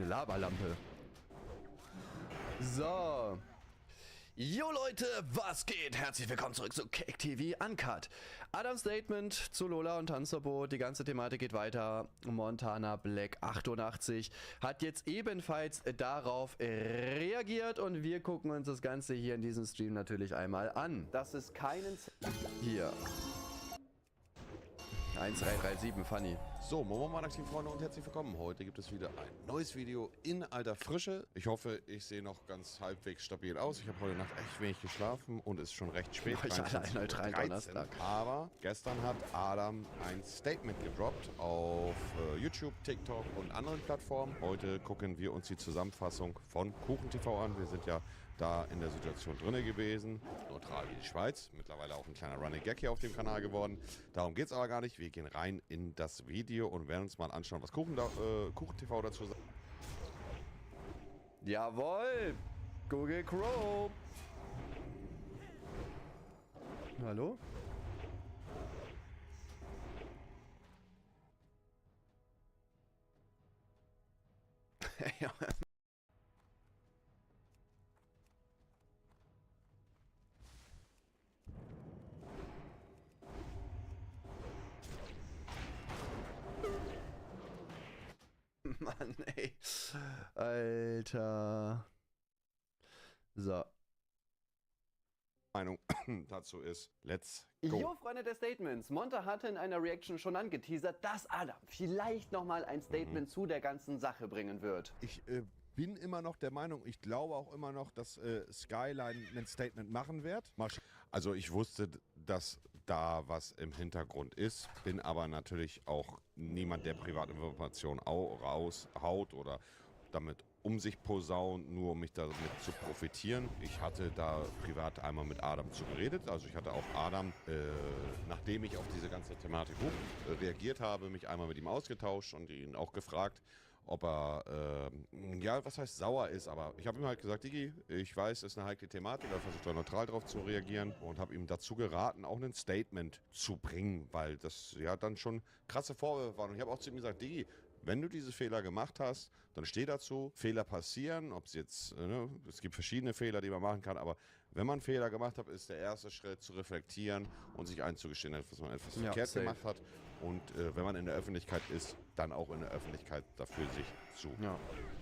eine Lavalampe. So. Jo Leute, was geht? Herzlich willkommen zurück zu Cake TV Uncut. Adams Statement zu Lola und Tanzverbot. Die ganze Thematik geht weiter. Montana Black 88 hat jetzt ebenfalls darauf reagiert und wir gucken uns das Ganze hier in diesem Stream natürlich einmal an. Das ist keinen... Hier. 1337, funny. So, Moin aktiv Freunde und herzlich willkommen. Heute gibt es wieder ein neues Video in alter Frische. Ich hoffe, ich sehe noch ganz halbwegs stabil aus. Ich habe heute Nacht echt wenig geschlafen und es ist schon recht spät. Aber gestern hat Adam ein Statement gedroppt auf YouTube, TikTok und anderen Plattformen. Heute gucken wir uns die Zusammenfassung von KuchenTV an. Wir sind ja da in der Situation drinne gewesen, neutral wie die Schweiz, mittlerweile auch ein kleiner Running Gag hier auf dem Kanal geworden. Darum geht es aber gar nicht, wir gehen rein in das Video und werden uns mal anschauen, was KuchenTV dazu sagt. Jawohl, Google Chrome. Hallo? Mann, ey. Alter. So. Meinung dazu ist, let's go. Jo, Freunde der Statements. Monta hatte in einer Reaction schon angeteasert, dass Adam vielleicht nochmal ein Statement zu der ganzen Sache bringen wird. Ich bin immer noch der Meinung, ich glaube auch immer noch, dass Skyline ein Statement machen wird. Also ich wusste, dass da was im Hintergrund ist, bin aber natürlich auch niemand, der Privatinformationen raushaut oder damit um sich posaunt, nur um mich damit zu profitieren. Ich hatte da privat einmal mit Adam zu geredet. Also ich hatte auch Adam, nachdem ich auf diese ganze Thematik reagiert habe, mich einmal mit ihm ausgetauscht und ihn auch gefragt, ob er, ja, was heißt sauer ist, aber ich habe ihm halt gesagt, Digi, ich weiß, es ist eine heikle Thematik, da versucht er neutral drauf zu reagieren und habe ihm dazu geraten, auch ein Statement zu bringen, weil das ja dann schon krasse Vorwürfe waren. Und ich habe auch zu ihm gesagt, Digi, wenn du diese Fehler gemacht hast, dann steh dazu. Fehler passieren, ob es jetzt, es gibt verschiedene Fehler, die man machen kann, aber wenn man Fehler gemacht hat, ist der erste Schritt zu reflektieren und sich einzugestehen, dass man etwas verkehrt gemacht hat. Und wenn man in der Öffentlichkeit ist, dann auch in der Öffentlichkeit dafür sich zu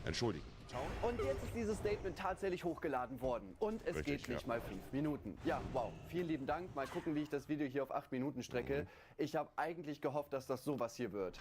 entschuldigen. Ciao. Und jetzt ist dieses Statement tatsächlich hochgeladen worden. Und es geht nicht mal 5 Minuten. Ja, wow. Vielen lieben Dank. Mal gucken, wie ich das Video hier auf 8 Minuten strecke. Ich habe eigentlich gehofft, dass das sowas hier wird.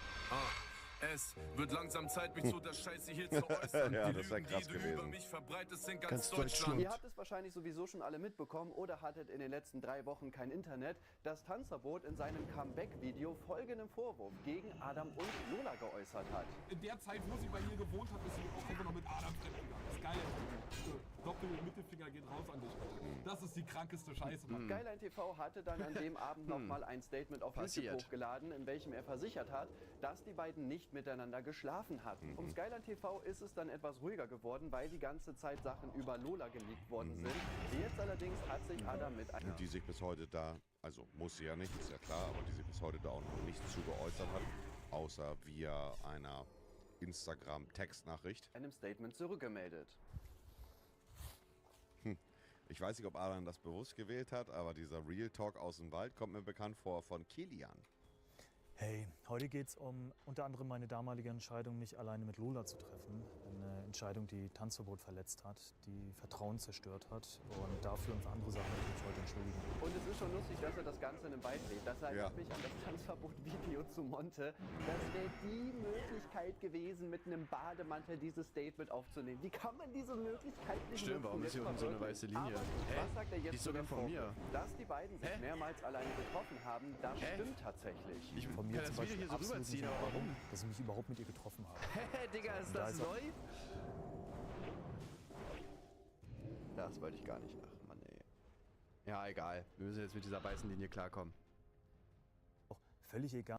Es wird langsam Zeit, mich zu der Scheiße hier zu äußern. Ja, die das wäre Lügen, krass die gewesen. über mich verbreitet sind, ganz Deutschland. Ihr habt es wahrscheinlich sowieso schon alle mitbekommen oder hattet in den letzten 3 Wochen kein Internet, dass Tanzverbot in seinem Comeback-Video folgenden Vorwurf gegen Adam und Lola geäußert hat. In der Zeit, wo sie bei ihr gewohnt hat, ist sie auch immer noch mit Adam fremdgegangen. Das ist geil. Doppel-Mittelfinger geht raus an dich. Das ist die krankeste Scheiße, Mann. Skyline TV hatte dann an dem Abend nochmal ein Statement auf YouTube hochgeladen, in welchem er versichert hat, dass die beiden nicht miteinander geschlafen hatten. Um Skyline TV ist es dann etwas ruhiger geworden, weil die ganze Zeit Sachen über Lola geleakt worden sind. Jetzt allerdings hat sich Adam mit einer... Die sich bis heute da, also muss sie ja nicht, ist ja klar, aber die sich bis heute da auch noch nicht zu geäußert hat, außer via einer Instagram-Textnachricht. einem Statement zurückgemeldet. Ich weiß nicht, ob Alan das bewusst gewählt hat, aber dieser Real Talk aus dem Wald kommt mir bekannt vor von Kilian. Hey, heute geht es um unter anderem meine damalige Entscheidung, mich alleine mit Lola zu treffen. Eine Entscheidung, die Tanzverbot verletzt hat, die Vertrauen zerstört hat und dafür und für andere Sachen möchte ich mich heute entschuldigen. Und es ist schon lustig, dass er das Ganze in einem beiträgt. Das erinnert mich an das Tanzverbot-Video zu Monte. Das wäre die Möglichkeit gewesen, mit einem Bademantel dieses Statement aufzunehmen. Wie kann man diese Möglichkeit nicht Stimmt, warum ist hier unten so eine weiße Linie? Aber was sagt er jetzt Die ist sogar von mir. Dass die beiden sich mehrmals alleine getroffen haben, das stimmt tatsächlich. Von mir zum Beispiel hier so rüberziehen, aber warum? Dass ich mich überhaupt mit ihr getroffen habe. Hä, Digga, ist das neu? Das wollte ich gar nicht. Ach Mann, ey. Ja, egal. Wir müssen jetzt mit dieser weißen Linie klarkommen. Auch völlig egal,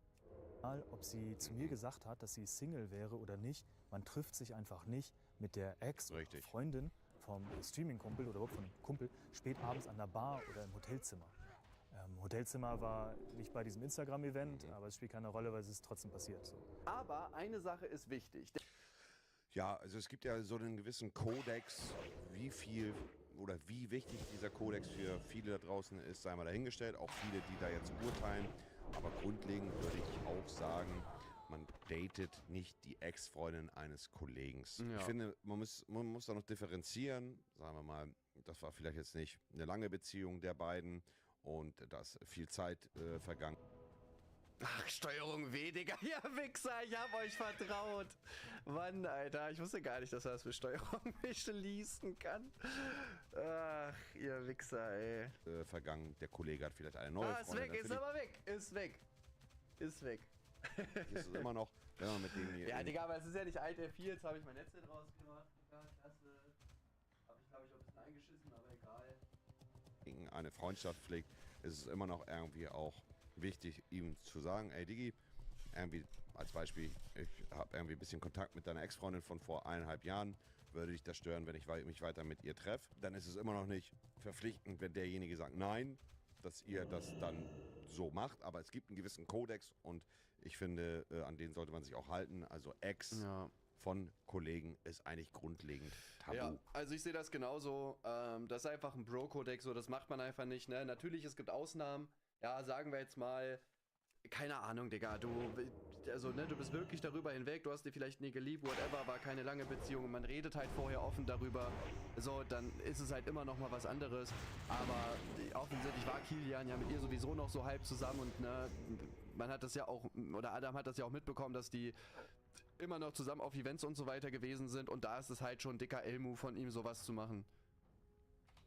ob sie zu mir gesagt hat, dass sie Single wäre oder nicht. Man trifft sich einfach nicht mit der Ex-Freundin vom Streaming-Kumpel oder überhaupt von einem Kumpel spät abends an der Bar oder im Hotelzimmer. Hotelzimmer war nicht bei diesem Instagram-Event, aber es spielt keine Rolle, weil es ist trotzdem passiert. So. Aber eine Sache ist wichtig. Ja, also es gibt ja so einen gewissen Kodex, wie viel oder wie wichtig dieser Kodex für viele da draußen ist, sei mal dahingestellt, auch viele, die da jetzt urteilen. Aber grundlegend würde ich auch sagen, man datet nicht die Ex-Freundin eines Kollegen. Ja. Ich finde, man muss da noch differenzieren, sagen wir mal, das war vielleicht jetzt nicht eine lange Beziehung der beiden und da ist viel Zeit vergangen. Ach, Steuerung W, Digga. Ja, Wichser, ich hab euch vertraut. Mann, Alter, ich wusste gar nicht, dass er das für Steuerung W schließen kann. Ach, ihr Wichser, ey. Vergangen, der Kollege hat vielleicht eine neue Ist Freundin. weg, ist aber weg. Ist weg. Ist weg. Ist es immer noch, wenn man mit dem hier... Ja, Digga, aber es ist ja nicht alt F4, jetzt habe ich mein Netz rausgemacht. Digga, klasse. Hab ich, glaube ich, auch ein bisschen eingeschissen, aber egal. Eine Freundschaft pflegt, ist es immer noch irgendwie auch wichtig, ihm zu sagen, ey Digi, irgendwie als Beispiel, ich habe irgendwie ein bisschen Kontakt mit deiner Ex-Freundin von vor 1,5 Jahren, würde dich das stören, wenn ich mich weiter mit ihr treffe, dann ist es immer noch nicht verpflichtend, wenn derjenige sagt nein, dass ihr das dann so macht, aber es gibt einen gewissen Kodex und ich finde, an den sollte man sich auch halten, also von Kollegen ist eigentlich grundlegend tabu. Ja, also ich sehe das genauso, das ist einfach ein Bro-Kodex, so das macht man einfach nicht, ne? Natürlich, es gibt Ausnahmen, ja, sagen wir jetzt mal, keine Ahnung, Digga, du bist wirklich darüber hinweg, du hast dir vielleicht nie geliebt, whatever, war keine lange Beziehung, man redet halt vorher offen darüber, so, dann ist es halt immer noch mal was anderes, aber offensichtlich war Kilian ja mit ihr sowieso noch so halb zusammen und, ne, man hat das ja auch, oder Adam hat das ja auch mitbekommen, dass die immer noch zusammen auf Events und so weiter gewesen sind und da ist es halt schon ein dicker L-Move von ihm, sowas zu machen.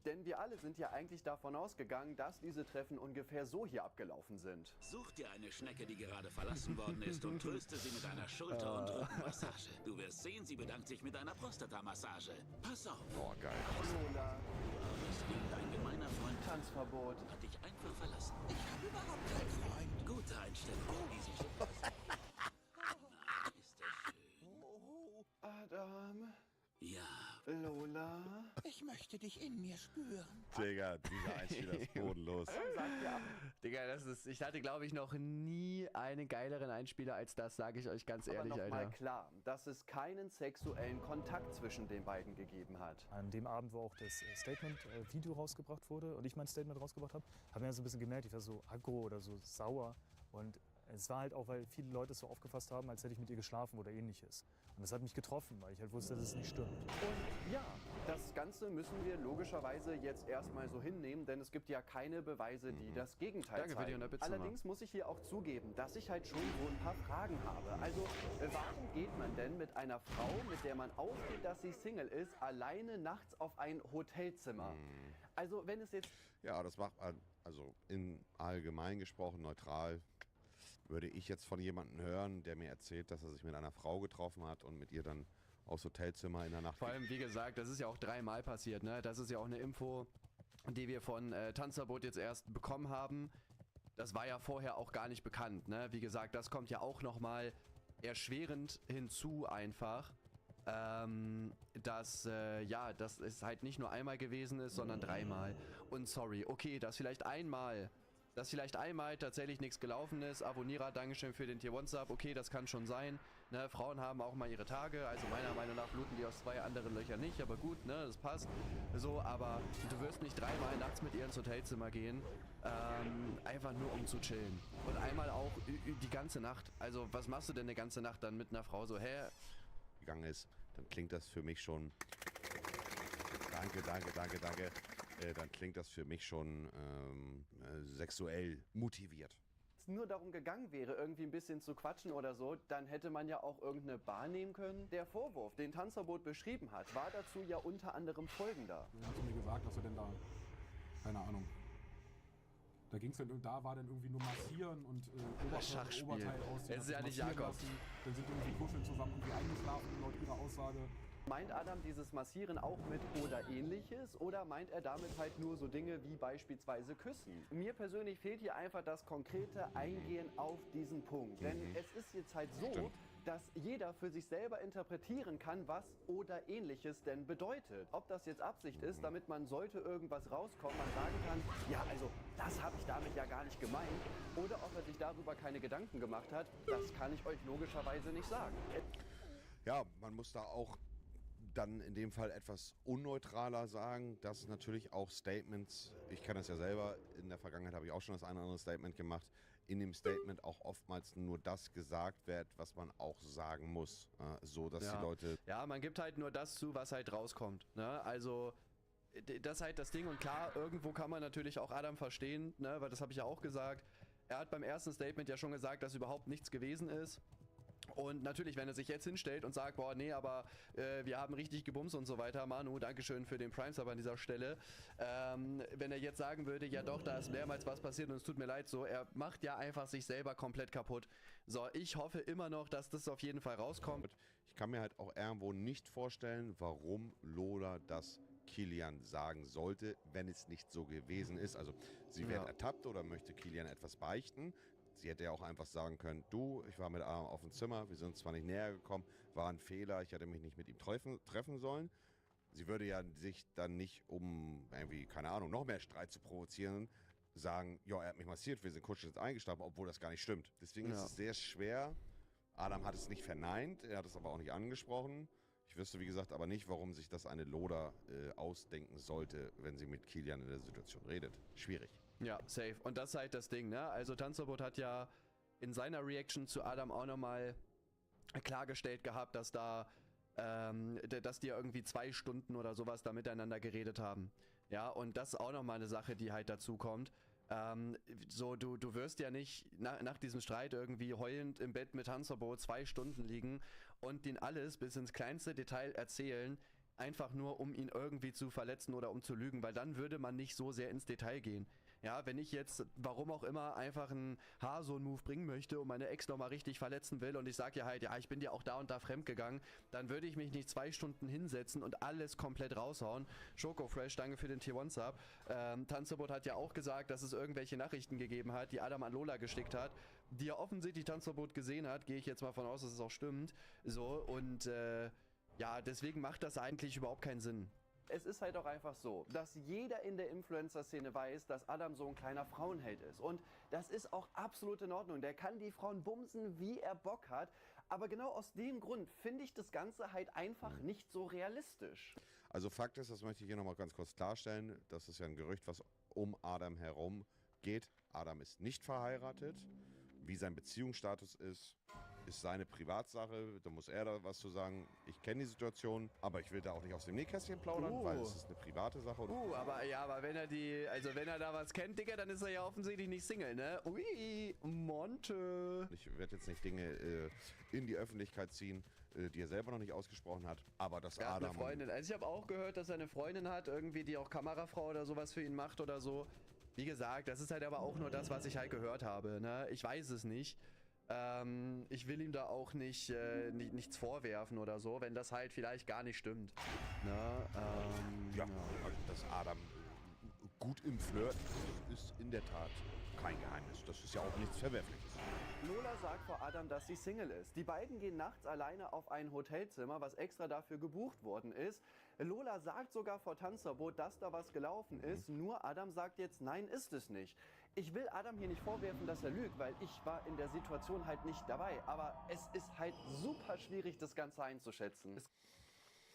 Denn wir alle sind ja eigentlich davon ausgegangen, dass diese Treffen ungefähr so hier abgelaufen sind. Such dir eine Schnecke, die gerade verlassen worden ist und tröste sie mit einer Schulter- und Rückenmassage. Du wirst sehen, sie bedankt sich mit einer Prostatamassage. Pass auf. Oh, geil. Lola, Dein gemeiner Freund Tanzverbot. hat dich einfach verlassen. Ich habe überhaupt keinen Freund. Gute Einstellung in diesem Situation. Na, ist das schön. Adam, Ja, Lola. Ich möchte dich in mir spüren. Digga, dieser Einspieler ist bodenlos. Digga, ich hatte, glaube ich, noch nie einen geileren Einspieler als das, sage ich euch ganz ehrlich, Alter. Aber noch mal klar, dass es keinen sexuellen Kontakt zwischen den beiden gegeben hat. An dem Abend, wo auch das Statement-Video rausgebracht wurde und ich mein Statement rausgebracht habe, haben wir so ein bisschen gemerkt, ich war so aggro oder so sauer. Und es war halt auch, weil viele Leute es so aufgefasst haben, als hätte ich mit ihr geschlafen oder ähnliches. Und das hat mich getroffen, weil ich halt wusste, dass es nicht stimmt. Und ja, das Ganze müssen wir logischerweise jetzt erstmal so hinnehmen, denn es gibt ja keine Beweise, die das Gegenteil zeigen. Allerdings muss ich hier auch zugeben, dass ich halt schon so ein paar Fragen habe. Also, warum geht man denn mit einer Frau, mit der man ausgeht, dass sie Single ist, alleine nachts auf ein Hotelzimmer? Also, wenn es jetzt... Ja, das macht man, also in allgemein gesprochen, neutral, würde ich jetzt von jemandem hören, der mir erzählt, dass er sich mit einer Frau getroffen hat und mit ihr dann aufs Hotelzimmer in der Nacht... Vor allem, wie gesagt, das ist ja auch 3-mal passiert, ne? Das ist ja auch eine Info, die wir von Tanzverbot jetzt erst bekommen haben. Das war ja vorher auch gar nicht bekannt, ne? Wie gesagt, das kommt ja auch nochmal erschwerend hinzu einfach, dass es halt nicht nur einmal gewesen ist, sondern 3-mal. Und sorry, okay, dass vielleicht einmal tatsächlich nichts gelaufen ist. Abonnierer, Dankeschön für den Tier-1-Sub. Okay, das kann schon sein. Ne, Frauen haben auch mal ihre Tage. Also meiner Meinung nach bluten die aus 2 anderen Löchern nicht. Aber gut, ne, das passt. So, aber du wirst nicht 3-mal nachts mit ihr ins Hotelzimmer gehen. Einfach nur um zu chillen. Und einmal auch die ganze Nacht. Also was machst du denn eine ganze Nacht dann mit einer Frau? So, gegangen ist, dann klingt das für mich schon... Danke. Dann klingt das für mich schon sexuell motiviert. es nur darum gegangen wäre, irgendwie ein bisschen zu quatschen oder so, dann hätte man ja auch irgendeine Bar nehmen können. Der Vorwurf, den Tanzverbot beschrieben hat, war dazu ja unter anderem folgender. Er hat mir gesagt, dass er denn da, keine Ahnung, da ging's dann, da war dann irgendwie nur massieren und Oberteil ausziehen. Es ist ja nicht Jakob. Dann sind irgendwie kuscheln zusammen irgendwie eingeschlafen, laut ihrer Aussage. Meint Adam dieses Massieren auch mit oder ähnliches oder meint er damit halt nur so Dinge wie beispielsweise Küssen? Mir persönlich fehlt hier einfach das konkrete Eingehen auf diesen Punkt. Denn es ist jetzt halt so, dass jeder für sich selber interpretieren kann, was oder ähnliches denn bedeutet. Ob das jetzt Absicht ist, damit man sollte irgendwas rauskommen, man sagen kann, ja also das habe ich damit ja gar nicht gemeint. Oder ob er sich darüber keine Gedanken gemacht hat, das kann ich euch logischerweise nicht sagen. Ja, man muss da auch dann in dem Fall etwas unneutraler sagen, dass natürlich auch Statements, ich kenne das ja selber, in der Vergangenheit habe ich auch schon das eine oder andere Statement gemacht, in dem Statement auch oftmals nur das gesagt wird, was man auch sagen muss, so dass die Leute... Ja, man gibt halt nur das zu, was halt rauskommt, ne? Also das ist halt das Ding und klar, irgendwo kann man natürlich auch Adam verstehen, ne? Weil das habe ich ja auch gesagt. Er hat beim ersten Statement ja schon gesagt, dass überhaupt nichts gewesen ist. Und natürlich, wenn er sich jetzt hinstellt und sagt, boah, nee, aber wir haben richtig gebumst und so weiter, Manu, Dankeschön für den Prime-Sub an dieser Stelle. Wenn er jetzt sagen würde, ja doch, da ist mehrmals was passiert und es tut mir leid so, er macht ja einfach sich selber komplett kaputt. So, ich hoffe immer noch, dass das auf jeden Fall rauskommt. Ich kann mir halt auch irgendwo nicht vorstellen, warum Lola das Kilian sagen sollte, wenn es nicht so gewesen ist. Also sie wird ertappt oder möchte Kilian etwas beichten. Sie hätte ja auch einfach sagen können, du, ich war mit Adam auf dem Zimmer, wir sind uns zwar nicht näher gekommen, war ein Fehler, ich hätte mich nicht mit ihm treffen sollen. Sie würde ja sich dann nicht, um irgendwie, keine Ahnung, noch mehr Streit zu provozieren, sagen, ja, er hat mich massiert, wir sind kurz jetzt eingeschlafen, obwohl das gar nicht stimmt. Deswegen ist es sehr schwer. Adam hat es nicht verneint, er hat es aber auch nicht angesprochen. Ich wüsste, wie gesagt, aber nicht, warum sich das eine Lola ausdenken sollte, wenn sie mit Kilian in der Situation redet. Schwierig. Ja, safe. Und das ist halt das Ding, ne? Also Tanzerbot hat ja in seiner Reaction zu Adam auch nochmal klargestellt gehabt, dass dass die irgendwie 2 Stunden oder sowas da miteinander geredet haben. Ja, und das ist auch nochmal eine Sache, die halt dazu kommt. So, du wirst ja nicht nach diesem Streit irgendwie heulend im Bett mit Tanzerbot 2 Stunden liegen und den alles bis ins kleinste Detail erzählen, einfach nur um ihn irgendwie zu verletzen oder um zu lügen, weil dann würde man nicht so sehr ins Detail gehen. Ja, wenn ich jetzt, warum auch immer, einfach einen Haarsohn-Move bringen möchte und meine Ex nochmal richtig verletzen will und ich sage ja halt, ja, ich bin dir auch da und da fremdgegangen, dann würde ich mich nicht 2 Stunden hinsetzen und alles komplett raushauen. Schokofresh, danke für den Tier 1 Sub. Tanzerbot hat ja auch gesagt, dass es irgendwelche Nachrichten gegeben hat, die Adam an Lola geschickt hat, die er offensichtlich Tanzerbot gesehen hat, gehe ich jetzt mal von aus, dass es auch stimmt. So, und ja, deswegen macht das eigentlich überhaupt keinen Sinn. Es ist halt auch einfach so, dass jeder in der Influencer-Szene weiß, dass Adam so ein kleiner Frauenheld ist. Und das ist auch absolut in Ordnung. Der kann die Frauen bumsen, wie er Bock hat. Aber genau aus dem Grund finde ich das Ganze halt einfach nicht so realistisch. Also Fakt ist, das möchte ich hier nochmal ganz kurz klarstellen, das ist ja ein Gerücht, was um Adam herum geht. Adam ist nicht verheiratet. Wie sein Beziehungsstatus ist seine Privatsache. Da muss er da was zu sagen. Ich kenne die Situation, aber ich will da auch nicht aus dem Nähkästchen plaudern, weil es ist eine private Sache. Aber wenn er da was kennt, Digga, dann ist er ja offensichtlich nicht Single, ne? Ui, Monte. Ich werde jetzt nicht Dinge in die Öffentlichkeit ziehen, die er selber noch nicht ausgesprochen hat, aber dass Er hat Adam... eine Freundin. Also ich habe auch gehört, dass er eine Freundin hat, irgendwie, die auch Kamerafrau oder sowas für ihn macht oder so. Wie gesagt, das ist halt aber auch nur das, was ich halt gehört habe, ne? Ich weiß es nicht. Ich will ihm da auch nichts vorwerfen oder so, wenn das halt vielleicht gar nicht stimmt. Ne? Also dass Adam gut im Flirt ist in der Tat kein Geheimnis. Das ist ja auch nichts Verwerfliches. Lola sagt vor Adam, dass sie Single ist. Die beiden gehen nachts alleine auf ein Hotelzimmer, was extra dafür gebucht worden ist. Lola sagt sogar vor Tanzerbot, dass da was gelaufen ist. Nur Adam sagt jetzt, nein, ist es nicht. Ich will Adam hier nicht vorwerfen, dass er lügt, weil ich war in der Situation halt nicht dabei. Aber es ist halt super schwierig, das Ganze einzuschätzen.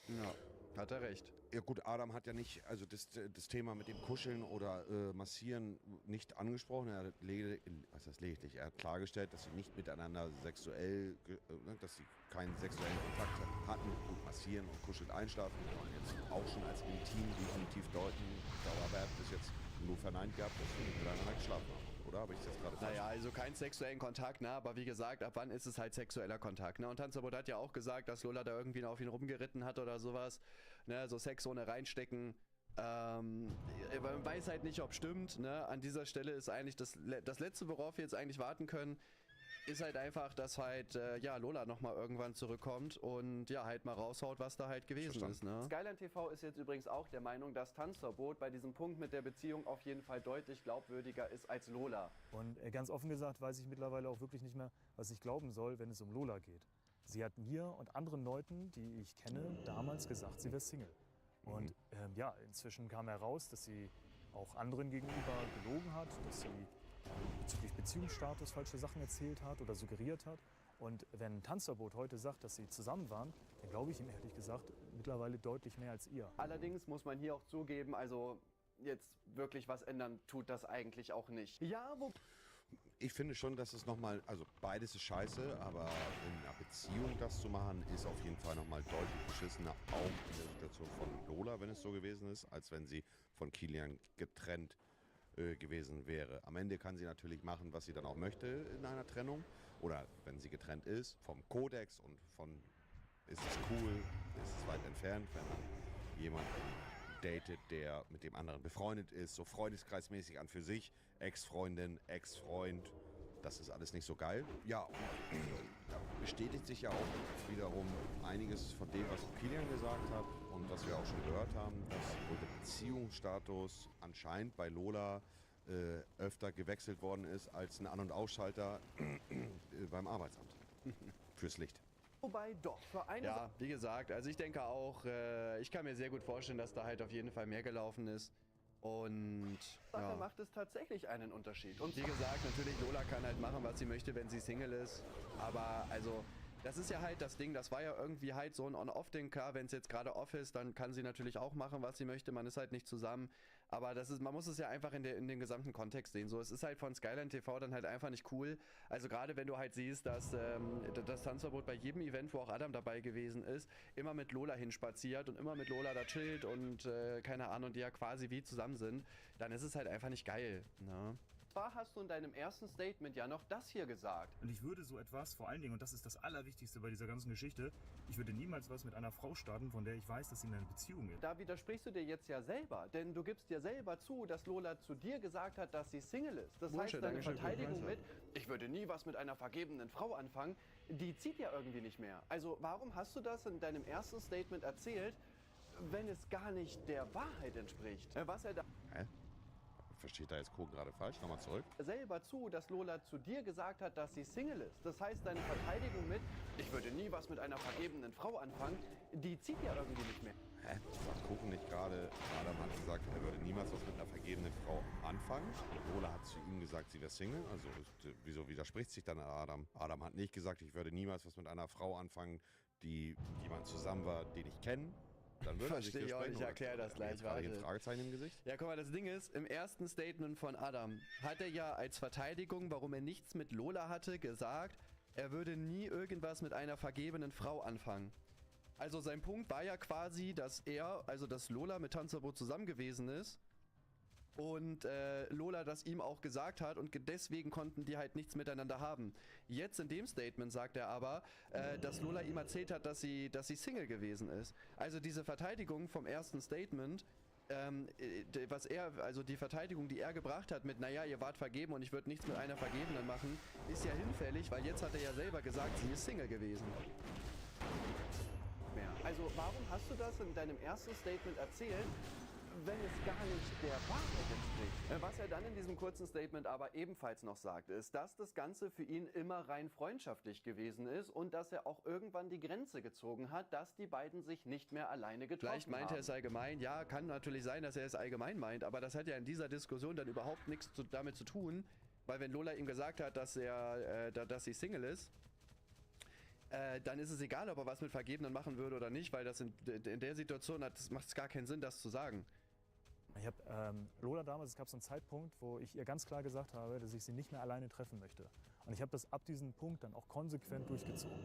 Ja, hat er recht. Ja gut, Adam hat ja nicht, also das Thema mit dem Kuscheln oder Massieren nicht angesprochen. Er hat lediglich, er hat klargestellt, dass sie nicht miteinander sexuell, dass sie keinen sexuellen Kontakt hatten. Gut, massieren und kuscheln einschlafen kann man jetzt auch schon als intim definitiv deuten. Dauerwert bis jetzt nur verneint gehabt, dass sie nicht miteinander geschlafen haben. Oder habe ich das jetzt gerade falsch? Naja, also keinen sexuellen Kontakt, ne? Aber wie gesagt, ab wann ist es halt sexueller Kontakt, ne? Und Tanzerbot hat ja auch gesagt, dass Lola da irgendwie auf ihn rumgeritten hat oder sowas, ne? So Sex ohne reinstecken. Man weiß halt nicht, ob stimmt, ne? An dieser Stelle ist eigentlich das Letzte, worauf wir jetzt eigentlich warten können, ist halt einfach, dass halt, Lola nochmal irgendwann zurückkommt und ja, halt mal raushaut, was da halt gewesen ist, ne? Skyline TV ist jetzt übrigens auch der Meinung, dass Tanzerbot bei diesem Punkt mit der Beziehung auf jeden Fall deutlich glaubwürdiger ist als Lola. Und ganz offen gesagt weiß ich mittlerweile auch wirklich nicht mehr, was ich glauben soll, wenn es um Lola geht. Sie hat mir und anderen Leuten, die ich kenne, damals gesagt, sie wäre Single. Und inzwischen kam heraus, dass sie auch anderen gegenüber gelogen hat, dass sie bezüglich Beziehungsstatus falsche Sachen erzählt hat oder suggeriert hat. Und wenn Tanzverbot heute sagt, dass sie zusammen waren, dann glaube ich ihm ehrlich gesagt mittlerweile deutlich mehr als ihr. Allerdings muss man hier auch zugeben, also jetzt wirklich was ändern tut das eigentlich auch nicht. Ja, wo... Ich finde schon, dass es nochmal, also beides ist scheiße, aber in einer Beziehung das zu machen, ist auf jeden Fall nochmal deutlich beschissener, auch in der Situation von Lola, wenn es so gewesen ist, als wenn sie von Kilian getrennt gewesen wäre. Am Ende kann sie natürlich machen, was sie dann auch möchte in einer Trennung oder wenn sie getrennt ist, vom Kodex und von ist es cool, ist es weit entfernt, wenn man jemanden datet, der mit dem anderen befreundet ist, so freundeskreismäßig an für sich, Ex-Freundin, Ex-Freund, das ist alles nicht so geil. Ja, und da bestätigt sich ja auch wiederum einiges von dem, was Kilian gesagt hat und was wir auch schon gehört haben, dass wohl der Beziehungsstatus anscheinend bei Lola öfter gewechselt worden ist als ein An- und Ausschalter beim Arbeitsamt fürs Licht. Wobei doch, für eine... Ja, wie gesagt, also ich denke auch, ich kann mir sehr gut vorstellen, dass da halt auf jeden Fall mehr gelaufen ist. Und ja, macht es tatsächlich einen Unterschied. Und wie gesagt, natürlich, Lola kann halt machen, was sie möchte, wenn sie Single ist. Aber also, das ist ja halt das Ding, das war ja irgendwie halt so ein On-Off-Ding. Klar, wenn es jetzt gerade off ist, dann kann sie natürlich auch machen, was sie möchte. Man ist halt nicht zusammen. Aber das ist, man muss es ja einfach in den gesamten Kontext sehen. So, es ist halt von Skyline TV dann halt einfach nicht cool. Also gerade wenn du halt siehst, dass das Tanzverbot bei jedem Event, wo auch Adam dabei gewesen ist, immer mit Lola hinspaziert und immer mit Lola da chillt und keine Ahnung, die ja quasi wie zusammen sind, dann ist es halt einfach nicht geil. Ne? Zwar hast du in deinem ersten Statement ja noch das hier gesagt. Und ich würde so etwas, vor allen Dingen, und das ist das Allerwichtigste bei dieser ganzen Geschichte, ich würde niemals was mit einer Frau starten, von der ich weiß, dass sie in einer Beziehung ist. Da widersprichst du dir jetzt ja selber, denn du gibst dir selber zu, dass Lola zu dir gesagt hat, dass sie Single ist. Das heißt, deine Verteidigung mit, ich würde nie was mit einer vergebenen Frau anfangen, die zieht ja irgendwie nicht mehr. Also warum hast du das in deinem ersten Statement erzählt, wenn es gar nicht der Wahrheit entspricht? Was er da... Hä? Versteht da jetzt Kohl gerade falsch? Nochmal zurück. Selber zu, dass Lola zu dir gesagt hat, dass sie Single ist. Das heißt, deine Verteidigung mit, ich würde nie was mit einer vergebenen Frau anfangen, die zieht ja irgendwie nicht mehr. Hä? Sagt Kuchen nicht gerade, Adam hat gesagt, er würde niemals was mit einer vergebenen Frau anfangen. Lola hat zu ihm gesagt, sie wäre Single. Also wieso widerspricht sich dann Adam? Adam hat nicht gesagt, ich würde niemals was mit einer Frau anfangen, die jemand zusammen war, den ich kenne. Dann würde er sich Verstehe ich auch, ich erkläre das gleich. Ein Fragezeichen im Gesicht? Ja, guck mal, das Ding ist, im ersten Statement von Adam hat er ja als Verteidigung, warum er nichts mit Lola hatte, gesagt, er würde nie irgendwas mit einer vergebenen Frau anfangen. Also sein Punkt war ja quasi, dass dass Lola mit Tanzverbot zusammen gewesen ist und Lola das ihm auch gesagt hat und deswegen konnten die halt nichts miteinander haben. Jetzt in dem Statement sagt er aber, dass Lola ihm erzählt hat, dass sie Single gewesen ist. Also diese Verteidigung vom ersten Statement, die Verteidigung, die er gebracht hat mit, naja, ihr wart vergeben und ich würde nichts mit einer Vergebenen machen, ist ja hinfällig, weil jetzt hat er ja selber gesagt, sie ist Single gewesen. Also warum hast du das in deinem ersten Statement erzählt, wenn es gar nicht der Wahrheit entspricht? Was er dann in diesem kurzen Statement aber ebenfalls noch sagt, ist, dass das Ganze für ihn immer rein freundschaftlich gewesen ist und dass er auch irgendwann die Grenze gezogen hat, dass die beiden sich nicht mehr alleine getroffen haben. Vielleicht meint er es allgemein, ja, kann natürlich sein, dass er es allgemein meint, aber das hat ja in dieser Diskussion dann überhaupt nichts damit zu tun, weil wenn Lola ihm gesagt hat, dass sie Single ist, dann ist es egal, ob er was mit Vergebenen machen würde oder nicht, weil das in der Situation macht es gar keinen Sinn, das zu sagen. Ich habe Lola damals, es gab so einen Zeitpunkt, wo ich ihr ganz klar gesagt habe, dass ich sie nicht mehr alleine treffen möchte. Und ich habe das ab diesem Punkt dann auch konsequent durchgezogen.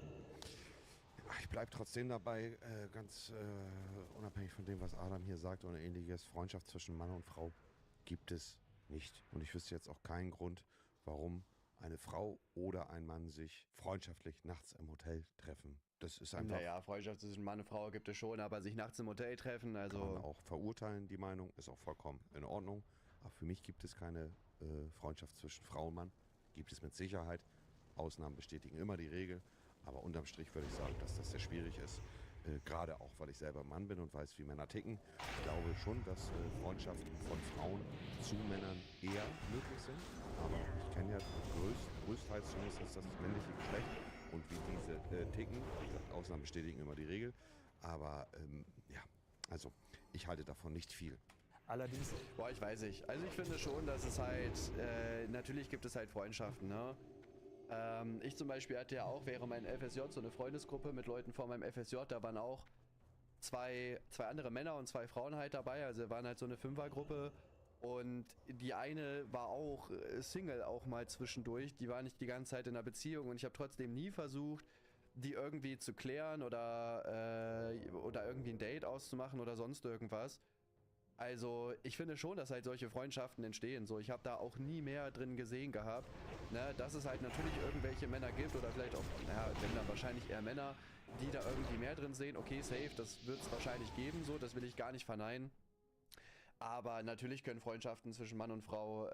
Ich bleibe trotzdem dabei, ganz unabhängig von dem, was Adam hier sagt oder ähnliches, Freundschaft zwischen Mann und Frau gibt es nicht. Und ich wüsste jetzt auch keinen Grund, warum eine Frau oder ein Mann sich freundschaftlich nachts im Hotel treffen. Das ist einfach... Naja, Freundschaft zwischen Mann und Frau gibt es schon, aber sich nachts im Hotel treffen, also... Kann man auch verurteilen, die Meinung, ist auch vollkommen in Ordnung. Aber für mich gibt es keine Freundschaft zwischen Frau und Mann. Gibt es mit Sicherheit. Ausnahmen bestätigen immer die Regel. Aber unterm Strich würde ich sagen, dass das sehr schwierig ist. Gerade auch, weil ich selber Mann bin und weiß, wie Männer ticken. Ich glaube schon, dass Freundschaften von Frauen zu Männern eher möglich sind. Aber ich kenne ja größtenteils zumindest das männliche Geschlecht und wie diese ticken. Ausnahmen bestätigen immer die Regel. Aber ja, also ich halte davon nicht viel. Allerdings... Boah, ich weiß nicht. Also ich finde schon, dass es halt... natürlich gibt es halt Freundschaften, ne? Ich zum Beispiel hatte ja auch während meinem FSJ so eine Freundesgruppe mit Leuten vor meinem FSJ, da waren auch zwei andere Männer und 2 Frauen halt dabei, also wir waren halt so eine Fünfergruppe und die eine war auch Single auch mal zwischendurch, die war nicht die ganze Zeit in einer Beziehung und ich habe trotzdem nie versucht, die irgendwie zu klären oder irgendwie ein Date auszumachen oder sonst irgendwas. Also ich finde schon, dass halt solche Freundschaften entstehen. So, ich habe da auch nie mehr drin gesehen gehabt, ne, dass es halt natürlich irgendwelche Männer gibt oder vielleicht auch, naja, wenn dann wahrscheinlich eher Männer, die da irgendwie mehr drin sehen. Okay, safe, das wird es wahrscheinlich geben, so, das will ich gar nicht verneinen. Aber natürlich können Freundschaften zwischen Mann und Frau,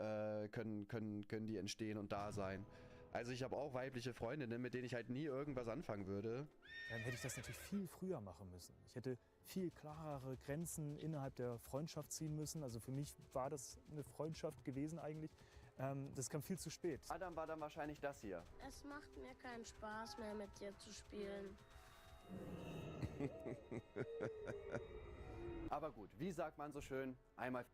können die entstehen und da sein. Also ich habe auch weibliche Freundinnen, mit denen ich halt nie irgendwas anfangen würde. Dann hätte ich das natürlich viel früher machen müssen. Ich hätte viel klarere Grenzen innerhalb der Freundschaft ziehen müssen. Also für mich war das eine Freundschaft gewesen eigentlich. Das kam viel zu spät. Adam war dann wahrscheinlich das hier. Es macht mir keinen Spaß mehr, mit dir zu spielen. Aber gut, wie sagt man so schön, einmal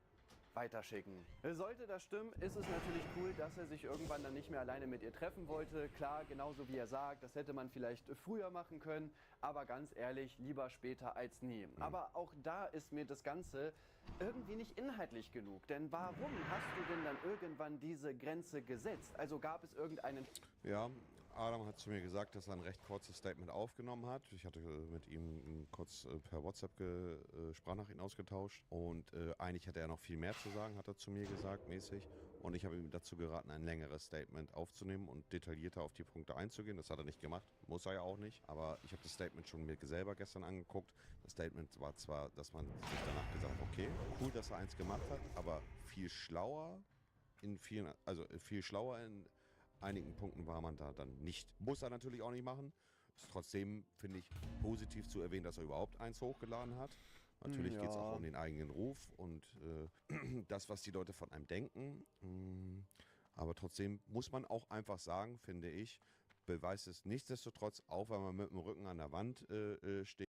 weiterschicken. Sollte das stimmen, ist es natürlich cool, dass er sich irgendwann dann nicht mehr alleine mit ihr treffen wollte. Klar, genauso wie er sagt, das hätte man vielleicht früher machen können, aber ganz ehrlich, lieber später als nie. Aber auch da ist mir das Ganze irgendwie nicht inhaltlich genug. Denn warum hast du denn dann irgendwann diese Grenze gesetzt? Also gab es irgendeinen... Ja, Adam hat zu mir gesagt, dass er ein recht kurzes Statement aufgenommen hat. Ich hatte mit ihm kurz per WhatsApp Sprachnachrichten ausgetauscht und eigentlich hätte er noch viel mehr zu sagen, hat er zu mir gesagt, mäßig. Und ich habe ihm dazu geraten, ein längeres Statement aufzunehmen und detaillierter auf die Punkte einzugehen. Das hat er nicht gemacht, muss er ja auch nicht. Aber ich habe das Statement schon mir selber gestern angeguckt. Das Statement war zwar, dass man sich danach gesagt hat, okay, cool, dass er eins gemacht hat, aber viel schlauer in einigen Punkten war man da dann nicht. Muss er natürlich auch nicht machen. Ist trotzdem, finde ich, positiv zu erwähnen, dass er überhaupt eins hochgeladen hat. Natürlich geht es auch um den eigenen Ruf und das, was die Leute von einem denken. Aber trotzdem muss man auch einfach sagen, finde ich, beweist es nichtsdestotrotz, auch wenn man mit dem Rücken an der Wand steht.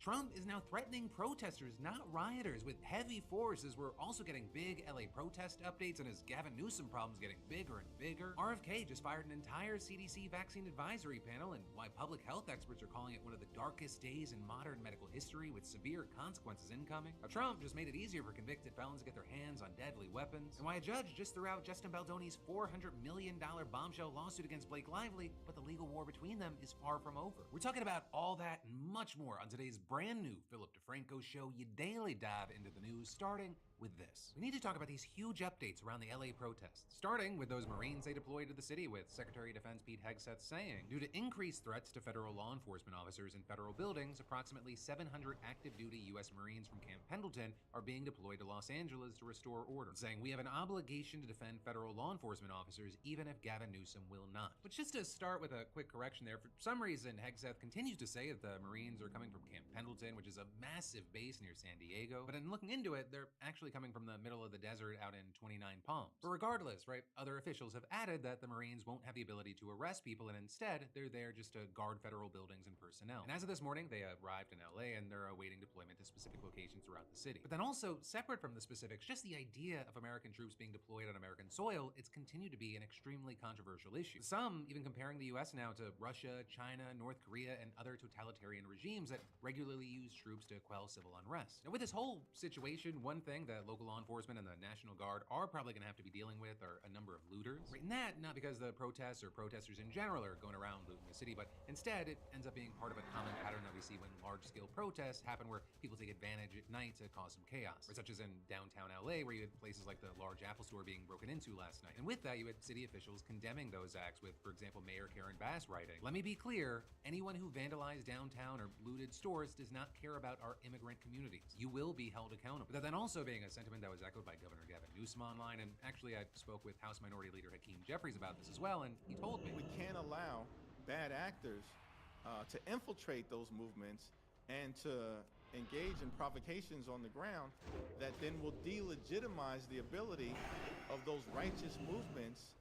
Trump is now threatening protesters, not rioters, with heavy force as we're also getting big LA protest updates and as Gavin Newsom problems getting bigger and bigger. RFK just fired an entire CDC vaccine advisory panel and why public health experts are calling it one of the darkest days in modern medical history with severe consequences incoming. Now, Trump just made it easier for convicted felons to get their hands on deadly weapons. And why a judge just threw out Justin Baldoni's $400 million bombshell lawsuit against Blake Lively, but the legal war between them is far from over. We're talking about all that and much more on today's brand new Philip DeFranco show. You daily dive into the news, starting with this. We need to talk about these huge updates around the LA protests, starting with those Marines they deployed to the city, with Secretary of Defense Pete Hegseth saying, due to increased threats to federal law enforcement officers in federal buildings, approximately 700 active duty U.S. Marines from Camp Pendleton are being deployed to Los Angeles to restore order, saying we have an obligation to defend federal law enforcement officers even if Gavin Newsom will not. But just to start with a quick correction there, for some reason Hegseth continues to say that the Marines are coming from Camp Pendleton, which is a massive base near San Diego, but in looking into it, they're actually actually coming from the middle of the desert out in 29 Palms. But regardless, right, other officials have added that the Marines won't have the ability to arrest people, and instead, they're there just to guard federal buildings and personnel. And as of this morning, they arrived in LA and they're awaiting deployment to specific locations throughout the city. But then also, separate from the specifics, just the idea of American troops being deployed on American soil, it's continued to be an extremely controversial issue. Some even comparing the US now to Russia, China, North Korea, and other totalitarian regimes that regularly use troops to quell civil unrest. Now, with this whole situation, one thing that local law enforcement and the National Guard are probably going to have to be dealing with are a number of looters. Right, and that not because the protests or protesters in general are going around looting the city, but instead it ends up being part of a common pattern that we see when large-scale protests happen where people take advantage at night to cause some chaos. Or such as in downtown LA, where you had places like the large Apple store being broken into last night. And with that, you had city officials condemning those acts with, for example, Mayor Karen Bass writing, "Let me be clear, anyone who vandalized downtown or looted stores does not care about our immigrant communities. You will be held accountable." But then also being a sentiment that was echoed by Governor Gavin Newsom online, and actually I spoke with House Minority Leader Hakeem Jeffries about this as well, and he told me, "We can't allow bad actors to infiltrate those movements and to engage in provocations on the ground that then will delegitimize the ability of those righteous movements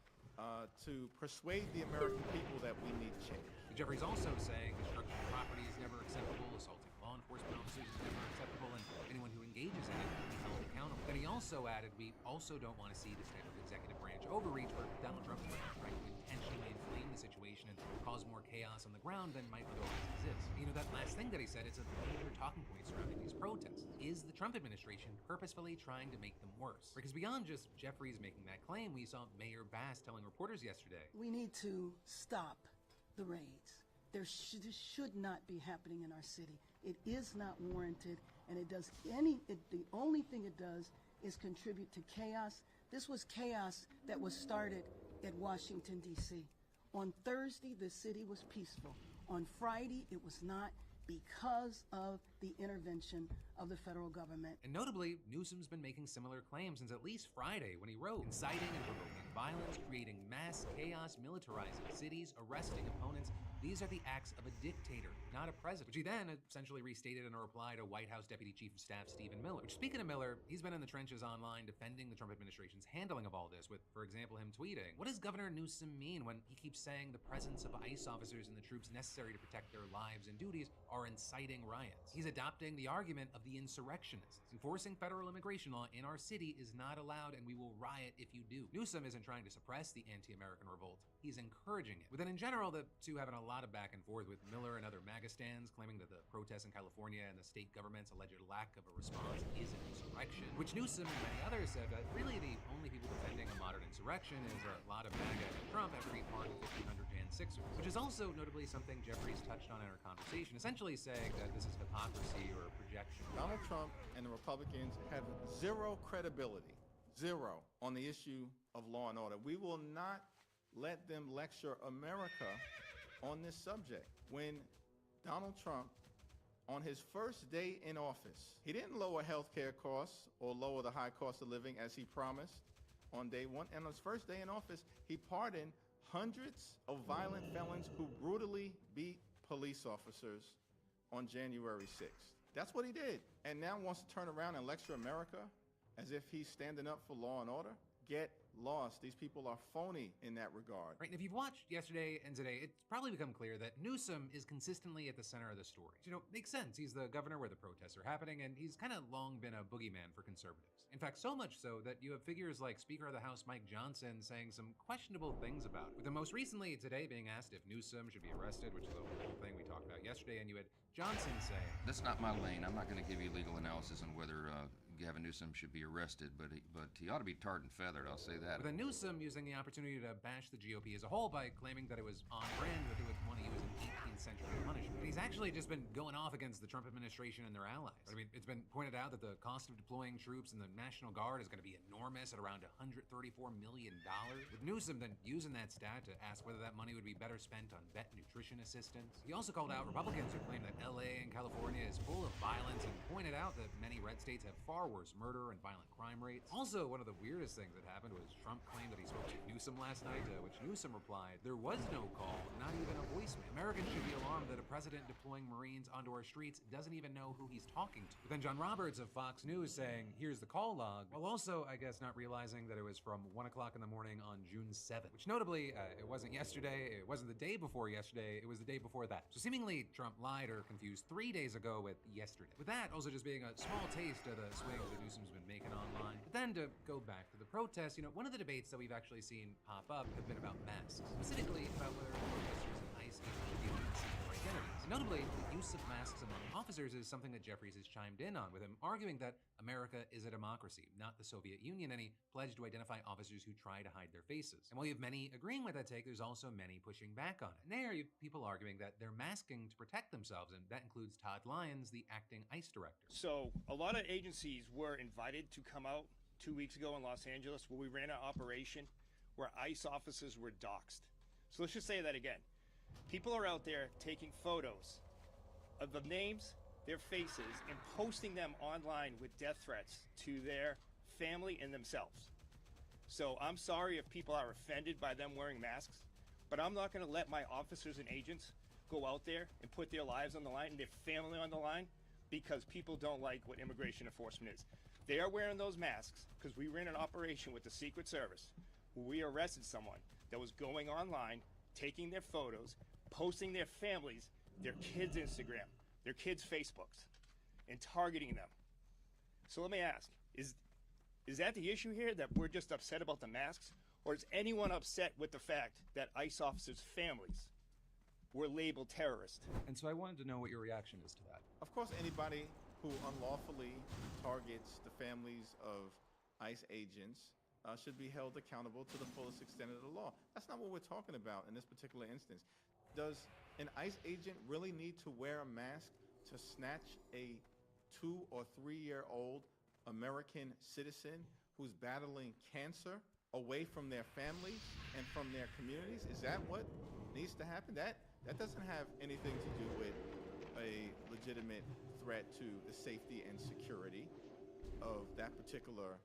to persuade the American people that we need change." Jeffries also saying destruction of property is never acceptable, assaulting law enforcement officers is never acceptable, and anyone who engages in it will be held accountable. Then he also added, "We also don't want to see this type of executive branch overreach where Donald Trump is trying to intentionally inflame the situation and cause more chaos on the ground than might otherwise exist." You know, that last thing that he said is a major talking point surrounding these protests. Is the Trump administration purposefully trying to make them worse? Because beyond just Jeffries making that claim, we saw Mayor Bass telling reporters yesterday, "We need to stop the raids. This should not be happening in our city. It is not warranted, and the only thing it does is contribute to chaos. This was chaos that was started at Washington, D.C. On Thursday, the city was peaceful. On Friday, it was not, because of the intervention of the federal government." And notably, Newsom's been making similar claims since at least Friday when he wrote, "Inciting and provoking violence, creating mass chaos, militarizing cities, arresting opponents. These are the acts of a dictator, not a president," which he then essentially restated in a reply to White House Deputy Chief of Staff Stephen Miller. Which, speaking of Miller, he's been in the trenches online defending the Trump administration's handling of all this with, for example, him tweeting, "What does Governor Newsom mean when he keeps saying the presence of ICE officers and the troops necessary to protect their lives and duties are inciting riots? He's adopting the argument of the insurrectionists. Enforcing federal immigration law in our city is not allowed, and we will riot if you do." Newsom isn't trying to suppress the anti-American revolt. He's encouraging it. But then in general, the two having a lot of back and forth, with Miller and other MAGA stands claiming that the protests in California and the state government's alleged lack of a response is an insurrection, which Newsom and many others said that really the only people defending a modern insurrection is a lot of MAGA and Trump after he pardoned 1,500 Jan 6ers, which is also notably something Jeffries touched on in our conversation, essentially saying that this is hypocrisy or projection. Donald Trump and the Republicans have zero credibility, zero, on the issue of law and order. We will not let them lecture America on this subject. When Donald Trump, on his first day in office, he didn't lower health care costs or lower the high cost of living as he promised on day one. And on his first day in office, he pardoned hundreds of violent felons who brutally beat police officers on January 6th. That's what he did. And now wants to turn around and lecture America as if he's standing up for law and order? Get lost. These people are phony in that regard. Right, and if you've watched yesterday and today, it's probably become clear that Newsom is consistently at the center of the story. You know, makes sense. He's the governor where the protests are happening, and he's kind of long been a boogeyman for conservatives. In fact, so much so that you have figures like Speaker of the House Mike Johnson saying some questionable things about it. With the most recently today being asked if Newsom should be arrested, which is the whole thing we talked about yesterday, and you had Johnson saying, "That's not my lane. I'm not going to give you legal analysis on whether Gavin Newsom should be arrested, but he ought to be tarred and feathered, I'll say that." But then Newsom using the opportunity to bash the GOP as a whole by claiming that it was on brand that they would want to use an 18th century punishment. And he's actually just been going off against the Trump administration and their allies. I mean, it's been pointed out that the cost of deploying troops in the National Guard is going to be enormous at around $134 million. With Newsom then using that stat to ask whether that money would be better spent on vet nutrition assistance. He also called out Republicans who claim that LA and California is full of violence and pointed out that many red states have far worse murder and violent crime rates. Also, one of the weirdest things that happened was Trump claimed that he spoke to Newsom last night, which Newsom replied, "There was no call, not even a voicemail. Americans should be alarmed that a president deploying Marines onto our streets doesn't even know who he's talking to. But then John Roberts of Fox News saying, here's the call log, while also, I guess, not realizing that it was from 1 o'clock in the morning on June 7th, which notably, it wasn't yesterday, it wasn't the day before yesterday, it was the day before that. So seemingly, Trump lied or confused 3 days ago with yesterday. With that also just being a small taste of the swings that Newsom's been making online. But then to go back to the protests, you know, one of the debates that we've actually seen pop up have been about masks, specifically about whether protesters and ICE agents should be able to see their identities. And notably, the use of masks among officers is something that Jeffries has chimed in on, with him arguing that America is a democracy, not the Soviet Union, and he pledged to identify officers who try to hide their faces. And while you have many agreeing with that take, there's also many pushing back on it. And there you have people arguing that they're masking to protect themselves, and that includes Todd Lyons, the acting ICE director. So a lot of agencies were invited to come out 2 weeks ago in Los Angeles where we ran an operation where ICE officers were doxxed. So let's just say that again. People are out there taking photos of the names, their faces, and posting them online with death threats to their family and themselves. So I'm sorry if people are offended by them wearing masks, but I'm not going to let my officers and agents go out there and put their lives on the line and their family on the line because people don't like what immigration enforcement is. They are wearing those masks because we ran an operation with the Secret Service where we arrested someone that was going online, taking their photos, posting their families, their kids' Instagram, their kids' Facebooks, and targeting them. So let me ask, is that the issue here, that we're just upset about the masks? Or is anyone upset with the fact that ICE officers' families were labeled terrorists? And so I wanted to know what your reaction is to that. Of course, anybody who unlawfully targets the families of ICE agents should be held accountable to the fullest extent of the law. That's not what we're talking about in this particular instance. Does an ICE agent really need to wear a mask to snatch a 2 or 3 year old American citizen who's battling cancer away from their families and from their communities? Is that what needs to happen? That doesn't have anything to do with a legitimate threat to the safety and security of that particular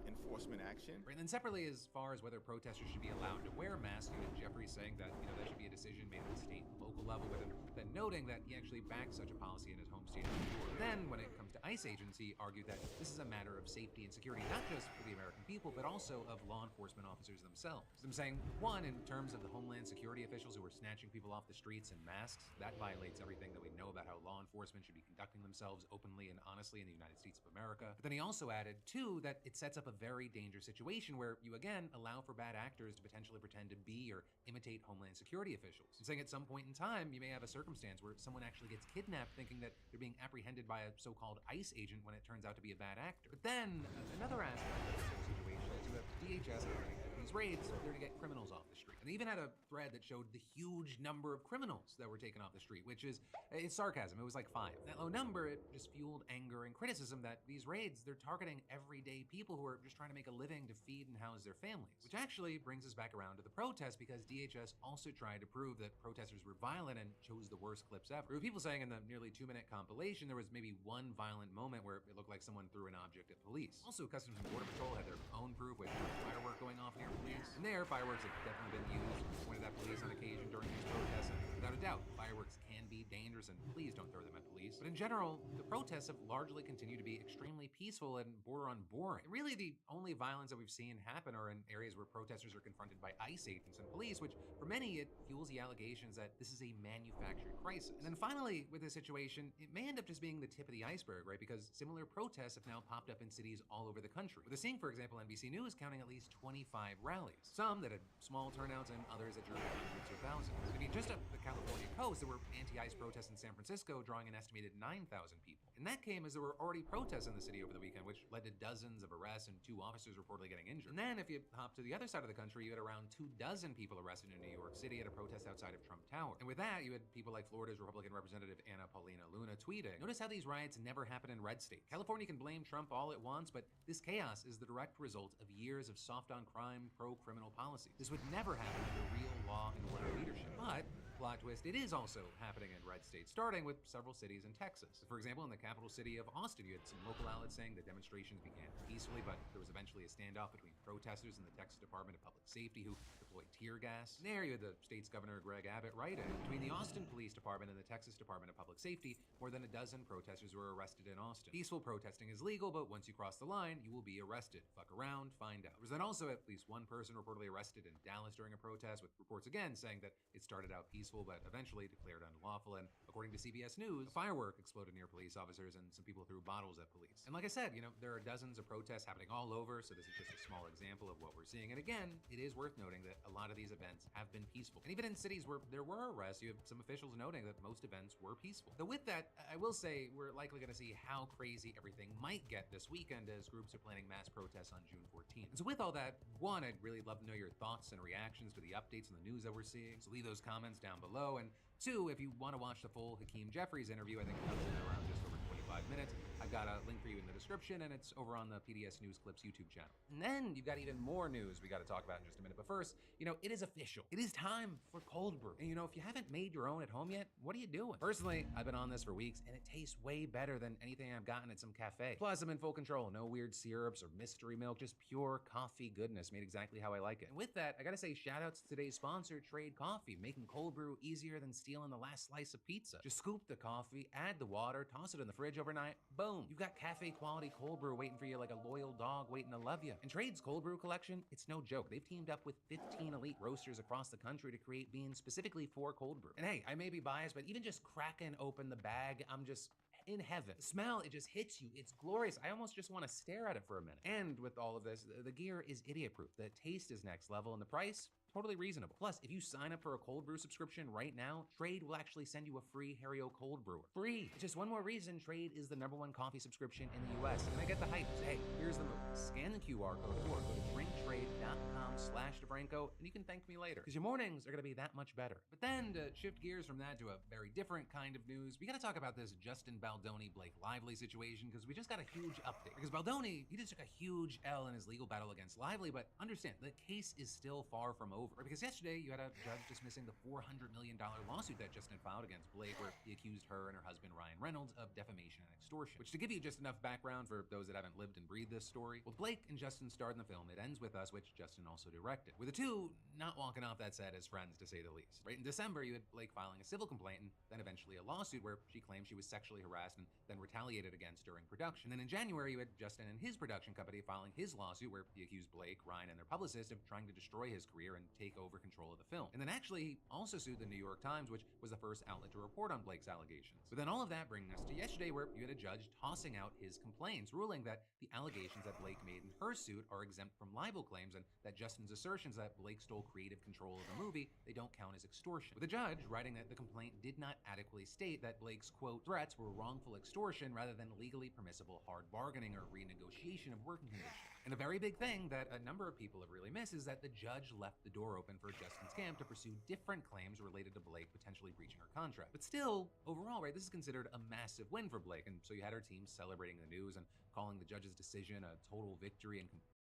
enforcement action. Right, and then separately, as far as whether protesters should be allowed to wear masks, you had Jeffries saying that, you know, that should be a decision made at the state and local level, but then noting that he actually backed such a policy in his home state of New York. Then, when it comes to ICE agents, he argued that this is a matter of safety and security, not just for the American people, but also of law enforcement officers themselves. I'm saying, one, in terms of the Homeland Security officials who were snatching people off the streets in masks, that violates everything that we know about how law enforcement should be conducting themselves openly and honestly in the United States of America. But then he also added, two, that it sets up a very dangerous situation where you again allow for bad actors to potentially pretend to be or imitate Homeland Security officials. I'm saying at some point in time, you may have a circumstance where someone actually gets kidnapped thinking that they're being apprehended by a so-called ICE agent when it turns out to be a bad actor. But then another aspect of this whole situation is you have DHS running these raids, they're to get criminals off the street. And they even had a thread that showed the huge number of criminals that were taken off the street, which is, it's sarcasm, it was like 5. That low number, it just fueled anger and criticism that these raids, they're targeting everyday people who are just trying to make a living to feed and house their families. Which actually brings us back around to the protests, because DHS also tried to prove that protesters were violent and chose the worst clips ever. There were people saying in the nearly 2-minute compilation there was maybe one violent moment where it looked like someone threw an object at police. Also, Customs and Border Patrol had their own proof with firework going off near police. And there, fireworks have definitely been used, pointed at police on occasion during these protests, and without a doubt, fireworks can be dangerous, and please don't throw them at police. But in general, the protests have largely continued to be extremely peaceful and border on boring. And really, the only violence that we've seen happen are in areas where protesters are confronted by ICE agents and police, which for many, it fuels the allegations that this is a manufactured crisis. And then finally, with this situation, it may end up just being the tip of the iceberg, right? Because similar protests have now popped up in cities all over the country. With the seeing, for example, NBC News counting at least 25 rallies. Some that had small turnouts and others that drew hundreds or thousands. I mean, just up the California coast, there were anti-ICE protests in San Francisco drawing an estimated 9,000 people. And that came as there were already protests in the city over the weekend, which led to dozens of arrests and 2 officers reportedly getting injured. And then if you hop to the other side of the country, you had around 24 people arrested in New York City at a protest outside of Trump Tower. And with that, you had people like Florida's Republican Representative Anna Paulina Luna tweeting, "Notice how these riots never happen in red states. California can blame Trump all it wants, but this chaos is the direct result of years of soft-on-crime, pro-criminal policies. This would never happen under real law and order leadership." But plot twist, it is also happening in red states, starting with several cities in Texas. For example, in the capital city of Austin. You had some local outlets saying the demonstrations began peacefully, but there was eventually a standoff between protesters and the Texas Department of Public Safety, who deployed tear gas. And there you had the state's Governor Greg Abbott right in. Between the Austin Police Department and the Texas Department of Public Safety, more than a dozen protesters were arrested in Austin. Peaceful protesting is legal, but once you cross the line, you will be arrested. Fuck around, find out. There was then also at least one person reportedly arrested in Dallas during a protest, with reports again saying that it started out peaceful but eventually declared unlawful. And according to CBS News, a firework exploded near police officers and some people threw bottles at police. And like I said, there are dozens of protests happening all over, so this is just a small example of what we're seeing. And again, it is worth noting that a lot of these events have been peaceful. And even in cities where there were arrests, you have some officials noting that most events were peaceful. Though with that, I will say we're likely going to see how crazy everything might get this weekend as groups are planning mass protests on June 14th. And so with all that, one, I'd really love to know your thoughts and reactions to the updates and the news that we're seeing. So leave those comments down below. And two, if you want to watch the full Hakeem Jeffries interview, I think it comes in around just over 25 minutes. I've got a link for you in the description, and it's over on the PDS News Clips YouTube channel. And then you've got even more news we got to talk about in just a minute. But first, it is official. It is time for cold brew. And if you haven't made your own at home yet, what are you doing? Personally, I've been on this for weeks, and it tastes way better than anything I've gotten at some cafe. Plus, I'm in full control. No weird syrups or mystery milk, just pure coffee goodness made exactly how I like it. And with that, I gotta say shout out to today's sponsor, Trade Coffee, making cold brew easier than stealing the last slice of pizza. Just scoop the coffee, add the water, toss it in the fridge overnight, boom. You've got cafe quality cold brew waiting for you like a loyal dog waiting to love you. And Trade's cold brew collection, it's no joke. They've teamed up with 15 elite roasters across the country to create beans specifically for cold brew. And hey, I may be biased, but even just cracking open the bag, I'm just in heaven. The smell, it just hits you. It's glorious. I almost just want to stare at it for a minute. And with all of this, the gear is idiot-proof. The taste is next level, and the price, totally reasonable. Plus, if you sign up for a cold brew subscription right now, Trade will actually send you a free Hario cold brewer. Free! It's just one more reason Trade is the #1 coffee subscription in the US. And I get the hype. So, hey, here's the move. Scan the QR code or go to drinktrade.com/DeFranco and you can thank me later. Because your mornings are going to be that much better. But then to shift gears from that to a very different kind of news, we got to talk about this Justin Baldoni Blake Lively situation because we just got a huge update. Because Baldoni, he just took a huge L in his legal battle against Lively, but understand, the case is still far from over. Because yesterday you had a judge dismissing the $400 million lawsuit that Justin filed against Blake, where he accused her and her husband Ryan Reynolds of defamation and extortion. Which, to give you just enough background for those that haven't lived and breathed this story, with Blake and Justin starred in the film It Ends With Us, which Justin also directed, with the two not walking off that set as friends, to say the least. Right in December, you had Blake filing a civil complaint and then eventually a lawsuit where she claimed she was sexually harassed and then retaliated against during production. And then in January, you had Justin and his production company filing his lawsuit where he accused Blake, Ryan, and their publicist of trying to destroy his career and take over control of the film. And then actually, he also sued the New York Times, which was the first outlet to report on Blake's allegations. But then all of that bringing us to yesterday, where you had a judge tossing out his complaints, ruling that the allegations that Blake made in her suit are exempt from libel claims, and that Justin's assertions that Blake stole creative control of the movie, they don't count as extortion. With the judge writing that the complaint did not adequately state that Blake's, quote, threats were wrongful extortion rather than legally permissible hard bargaining or renegotiation of working conditions. And a very big thing that a number of people have really missed is that the judge left the door open for Justin's camp to pursue different claims related to Blake potentially breaching her contract. But still, overall, right, this is considered a massive win for Blake, and so you had her team celebrating the news and calling the judge's decision a total victory. And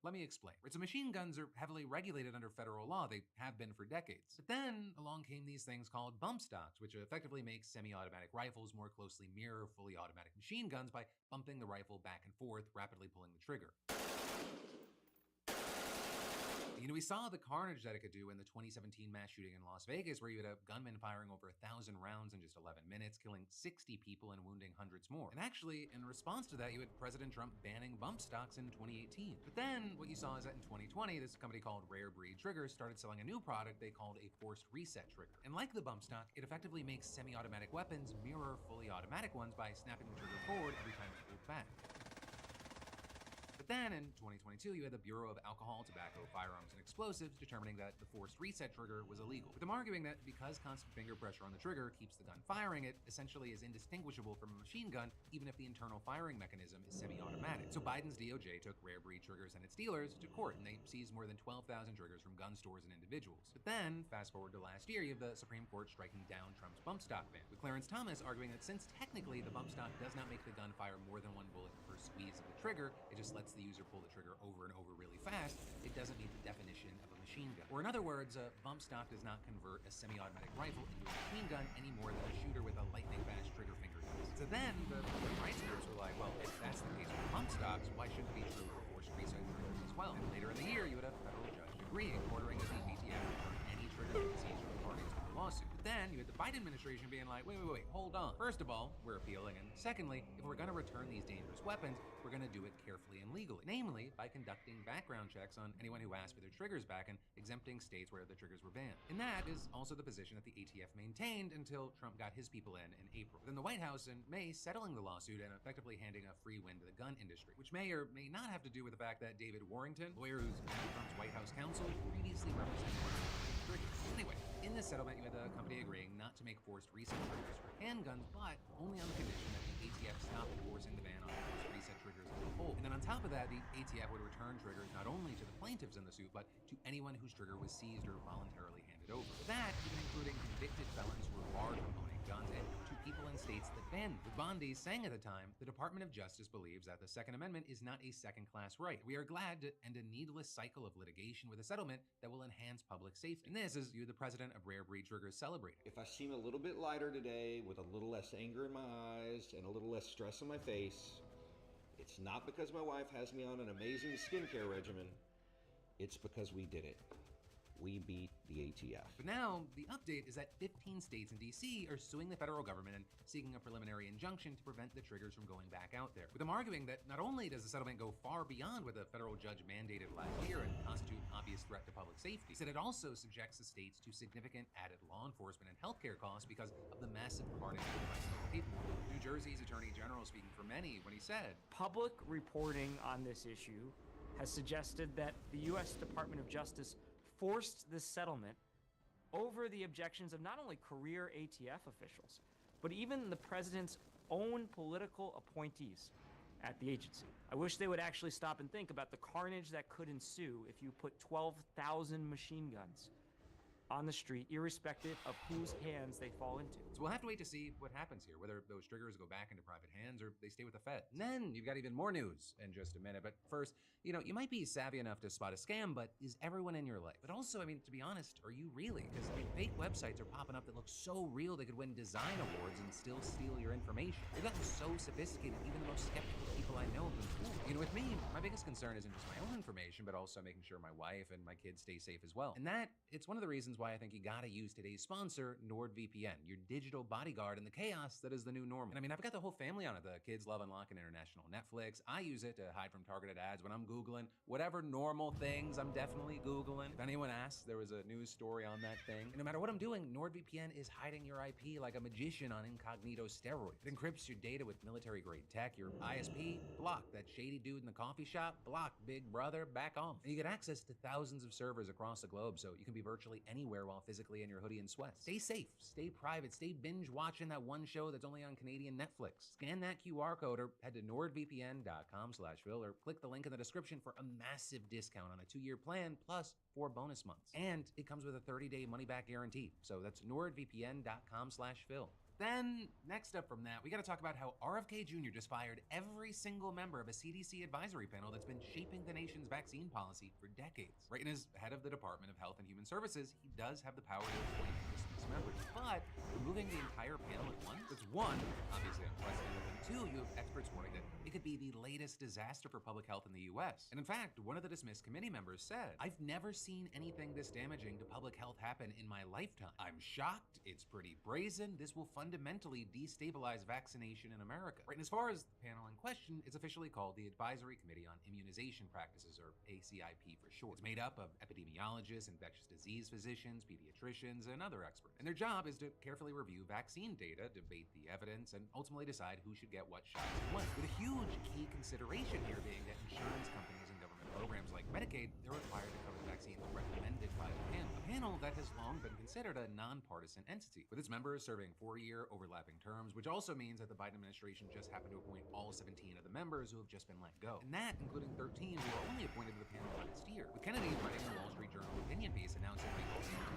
let me explain. Right, so machine guns are heavily regulated under federal law. They have been for decades. But then along came these things called bump stocks, which effectively make semi-automatic rifles more closely mirror fully automatic machine guns by bumping the rifle back and forth, rapidly pulling the trigger. We saw the carnage that it could do in the 2017 mass shooting in Las Vegas, where you had a gunman firing over 1,000 rounds in just 11 minutes, killing 60 people and wounding hundreds more. And actually, in response to that, you had President Trump banning bump stocks in 2018. But then what you saw is that in 2020, this company called Rare Breed Triggers started selling a new product they called a forced reset trigger. And like the bump stock, it effectively makes semi-automatic weapons mirror fully automatic ones by snapping the trigger forward every time it's pulled back. But then in 2022, you had the Bureau of Alcohol, Tobacco, Firearms, and Explosives determining that the forced reset trigger was illegal, with them arguing that because constant finger pressure on the trigger keeps the gun firing, it essentially is indistinguishable from a machine gun, even if the internal firing mechanism is semi-automatic. So Biden's DOJ took Rare Breed Triggers and its dealers to court, and they seized more than 12,000 triggers from gun stores and individuals. But then, fast forward to last year, you have the Supreme Court striking down Trump's bump stock ban, with Clarence Thomas arguing that since technically the bump stock does not make the gun fire more than one bullet per squeeze of the trigger, it just lets the user pull the trigger over and over really fast, it doesn't meet the definition of a machine machine gun. Or in other words, a bump stock does not convert a semi-automatic rifle into a machine gun any more than a shooter with a lightning-fast trigger finger does. So then, the rights groups were like, well, if that's the case with bump stocks, why shouldn't it be true for forced reset triggers as well? And later in the year, you would have a federal judge agreeing, ordering that the ATF return any trigger seized from the parties to the lawsuit. But then, you had the Biden administration being like, wait, hold on. First of all, we're appealing, and secondly, if we're gonna return these dangerous weapons, we're gonna do it carefully and legally. Namely, by conducting background checks on anyone who asked for their triggers back and exempting states where the triggers were banned. And that is also the position that the ATF maintained until Trump got his people in April. Then the White House in May settling the lawsuit and effectively handing a free win to the gun industry, which may or may not have to do with the fact that David Warrington, lawyer who's now Trump's White House counsel, previously represented one of the triggers. Anyway, in this settlement, you had the company agreeing not to make forced reset triggers for handguns, but only on the condition that the ATF stopped enforcing the ban on forced reset triggers as a whole. And then on top of that, the ATF would return triggers not only to the plaintiffs in the suit, but to anyone whose trigger was seized or voluntarily handed over. That, even including convicted felons who were barred from owning guns and to people in states that banned them. With Bondi saying at the time, the Department of Justice believes that the Second Amendment is not a second-class right. We are glad to end a needless cycle of litigation with a settlement that will enhance public safety. And this is you, the president of Rare Breed Triggers, celebrating. If I seem a little bit lighter today, with a little less anger in my eyes and a little less stress on my face, it's not because my wife has me on an amazing skincare regimen. It's because we did it. We beat the ATF. But now, the update is that 15 states and DC are suing the federal government and seeking a preliminary injunction to prevent the triggers from going back out there. With them arguing that not only does the settlement go far beyond what the federal judge mandated last year and constitute an obvious threat to public safety, he said it also subjects the states to significant added law enforcement and healthcare costs because of the massive carnage of the people. New Jersey's Attorney General speaking for many when he said, public reporting on this issue has suggested that the U.S. Department of Justice forced this settlement over the objections of not only career ATF officials, but even the president's own political appointees at the agency. I wish they would actually stop and think about the carnage that could ensue if you put 12,000 machine guns on the street, irrespective of whose hands they fall into. So we'll have to wait to see what happens here, whether those triggers go back into private hands or they stay with the Fed. And then you've got even more news in just a minute. But first, you know, you might be savvy enough to spot a scam, but is everyone in your life? But also, I mean, to be honest, are you really? Because fake websites are popping up that look so real they could win design awards and still steal your information. They've gotten so sophisticated, even the most skeptical people I know have been fooled. You know, with me, my biggest concern isn't just my own information, but also making sure my wife and my kids stay safe as well. And that, it's one of the reasons why I think you gotta use today's sponsor, NordVPN, your digital bodyguard in the chaos that is the new normal. And I mean, I've got the whole family on it. The kids love unlocking international Netflix. I use it to hide from targeted ads when I'm Googling whatever normal things I'm definitely Googling. If anyone asks, there was a news story on that thing. And no matter what I'm doing, NordVPN is hiding your IP like a magician on incognito steroids. It encrypts your data with military-grade tech. Your ISP, block. That shady dude in the coffee shop, block. Big brother, back off. And you get access to thousands of servers across the globe, so you can be virtually anywhere while physically in your hoodie and sweats. Stay safe, stay private, stay binge watching that one show that's only on Canadian Netflix. Scan that QR code or head to nordvpn.com/Phil or click the link in the description for a massive discount on a 2-year plan plus 4 bonus months. And it comes with a 30-day money-back guarantee. So that's nordvpn.com/Phil. Then, next up from that, we gotta talk about how RFK Jr. just fired every single member of a CDC advisory panel that's been shaping the nation's vaccine policy for decades. Right, and as head of the Department of Health and Human Services, he does have the power to appoint and dismiss members. But removing the entire panel at once, that's one, obviously unprecedented, and two, you have experts warning that it could be the latest disaster for public health in the US. And in fact, one of the dismissed committee members said, "I've never seen anything this damaging to public health happen in my lifetime. I'm shocked, it's pretty brazen, this will fundamentally destabilize vaccination in America." Right, and as far as the panel in question, it's officially called the Advisory Committee on Immunization Practices, or ACIP for short. It's made up of epidemiologists, infectious disease physicians, pediatricians, and other experts. And their job is to carefully review vaccine data, debate the evidence, and ultimately decide who should get what shots and when. With a huge key consideration here being that insurance companies and government programs like Medicaid, they're required to cover the vaccines recommended by the panel. A panel that has long been considered a nonpartisan entity, with its members serving 4-year overlapping terms, which also means that the Biden administration just happened to appoint all 17 of the members who have just been let go. And that, including 13 who were only appointed to the panel last year. With Kennedy writing the Wall Street Journal opinion piece announcing the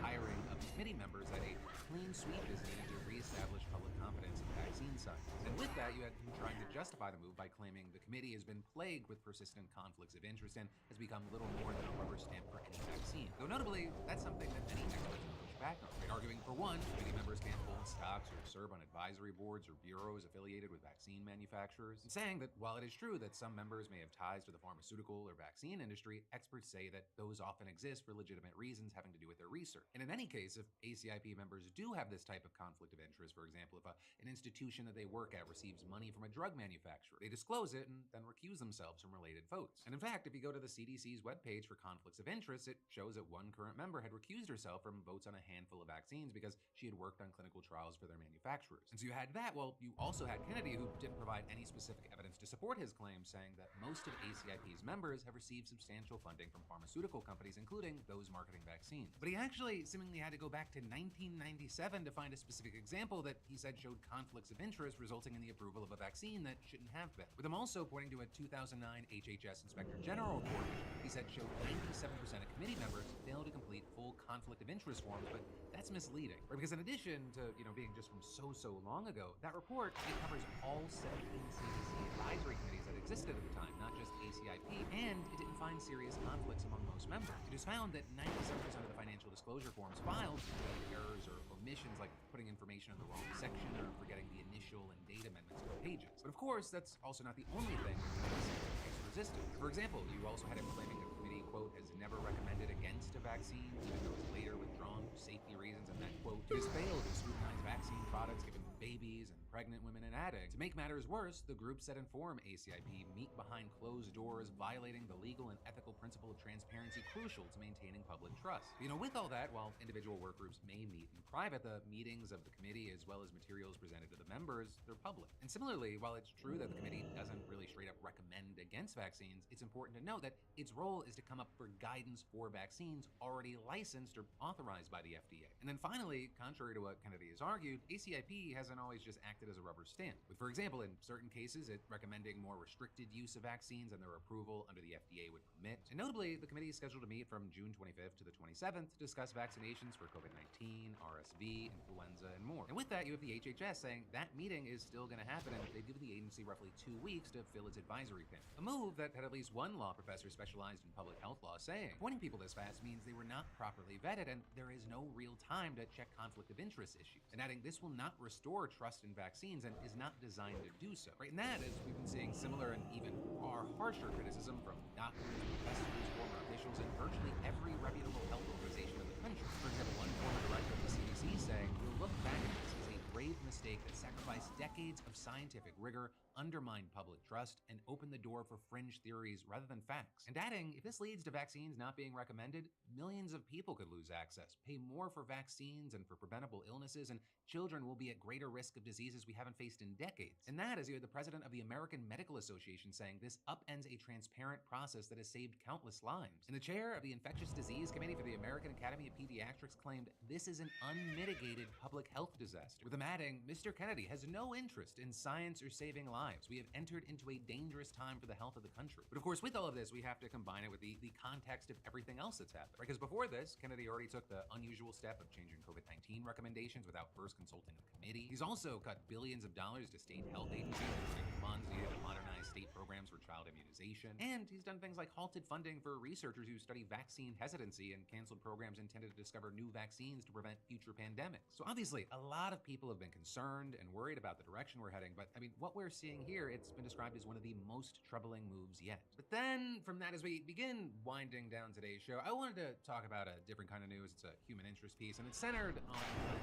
hiring of committee members that a clean sweep is needed to reestablish public confidence in vaccine science. And with that, you had him trying to justify the move by claiming the committee has been plagued with persistent conflicts of interest and has become little more than a rubber stamp for any vaccine. Though notably, that's something that many experts have pushed back on, right? Arguing, for one, committee members can't hold stocks or serve on advisory boards or bureaus affiliated with vaccine manufacturers, and saying that while it is true that some members may have ties to the pharmaceutical or vaccine industry, experts say that those often exist for legitimate reasons having to do with their research. And in any case, if ACIP members do have this type of conflict of interest, for example, if an institution that they work at receives money from a drug manufacturer, they disclose it and then recuse themselves from related votes. And in fact, if you go to the CDC's webpage for conflicts of interest, it shows that one current member had recused herself from votes on a handful of vaccines because she had worked on clinical trials for their manufacturers. And so you had that. Well, you also had Kennedy, who didn't provide any specific evidence to support his claim, saying that most of ACIP's members have received substantial funding from pharmaceutical companies, including those marketing vaccines. But he actually seemingly had to go back to 1997 to find a specific example that he said showed conflicts of interest resulting in the approval of a vaccine that shouldn't have been. With him also pointing to a 2009 HHS Inspector General report, which he said showed 97% of committee members failed to complete full conflict of interest forms, but that's misleading. Right? Because in addition to, being just from so long ago, that report, it covers all 17 CDC advisory committees that existed at the time, not just ACIP, and it didn't find serious conflicts among most members. It just found that 97% of the financial disclosure forms filed had errors or omissions, like putting information in the wrong section or forgetting the initial and date amendments to the pages. But of course, that's also not the only thing that makes resistance. For example, you also had him claiming that the committee, quote, has never recommended against a vaccine, even though it was later withdrawn for safety reasons, and that, quote, it has failed to scrutinize vaccine products given to babies and pregnant women and addicts. To make matters worse, the groups that inform ACIP meet behind closed doors, violating the legal and ethical principle of transparency crucial to maintaining public trust. With all that, while individual work groups may meet in private, the meetings of the committee, as well as materials presented to the members, they're public. And similarly, while it's true that the committee doesn't really straight up recommend against vaccines, it's important to note that its role is to come up for guidance for vaccines already licensed or authorized by the FDA. And then finally, contrary to what Kennedy has argued, ACIP hasn't always just acted as a rubber stamp. With, for example, in certain cases, it recommending more restricted use of vaccines than their approval under the FDA would permit. And notably, the committee is scheduled to meet from June 25th to the 27th to discuss vaccinations for COVID-19, RSV, influenza, and more. And with that, you have the HHS saying that meeting is still going to happen, and they've given the agency roughly 2 weeks to fill its advisory panel. A move that had at least one law professor specialized in public health law saying appointing people this fast means they were not properly vetted, and there is no real time to check conflict of interest issues. And adding, this will not restore trust in vaccines and is not designed to do so. Right? And that is, we've been seeing similar and even far harsher criticism from doctors, professors, former officials, and virtually every reputable health organization in the country. For example, one former director of the CDC saying, we'll look back at this as a grave mistake that sacrificed decades of scientific rigor, undermined public trust, and opened the door for fringe theories rather than facts. And adding, if this leads to vaccines not being recommended, millions of people could lose access, pay more for vaccines and for preventable illnesses, and children will be at greater risk of diseases we haven't faced in decades. And that is, you had the president of the American Medical Association saying this upends a transparent process that has saved countless lives. And the chair of the Infectious Disease Committee for the American Academy of Pediatrics claimed this is an unmitigated public health disaster. With him adding, Mr. Kennedy has no interest in science or saving lives. We have entered into a dangerous time for the health of the country. But of course, with all of this, we have to combine it with the context of everything else that's happened. Because before this, Kennedy already took the unusual step of changing COVID-19 recommendations without first consulting a committee. He's also cut billions of dollars to state health agencies, including funds needed to modernize state programs for child immunization. And he's done things like halted funding for researchers who study vaccine hesitancy and canceled programs intended to discover new vaccines to prevent future pandemics. So obviously, a lot of people have been concerned and worried about the direction we're heading, but what we're seeing here, it's been described as one of the most troubling moves yet. But then, from that, as we begin winding down today's show, I wanted to talk about a different kind of news. It's a human interest piece, and it's centered on undead.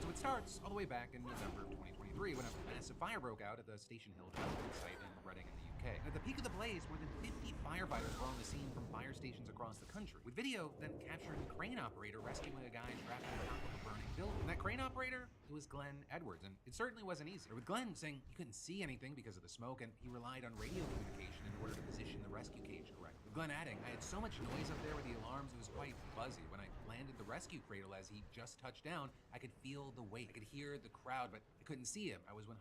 So it starts all the way back in November of 2023 when a massive fire broke out at the Station Hill development site in Reading in the UK. And at the peak of the blaze, more than 50 firefighters were on the scene from fire stations across the country, with video then capturing a crane operator rescuing a guy trapped on top of a burning building. And that crane operator, it was Glenn Edwards, and it certainly wasn't easy. With Glenn saying he couldn't see anything because of the smoke, and he relied on radio communication in order to position the rescue cage correctly. With Glenn adding, I had so much noise up there with the alarms, it was quite buzzy. When I landed the the rescue cradle as he just touched down, I could feel the weight. I could hear the crowd, but I couldn't see him. I was 100%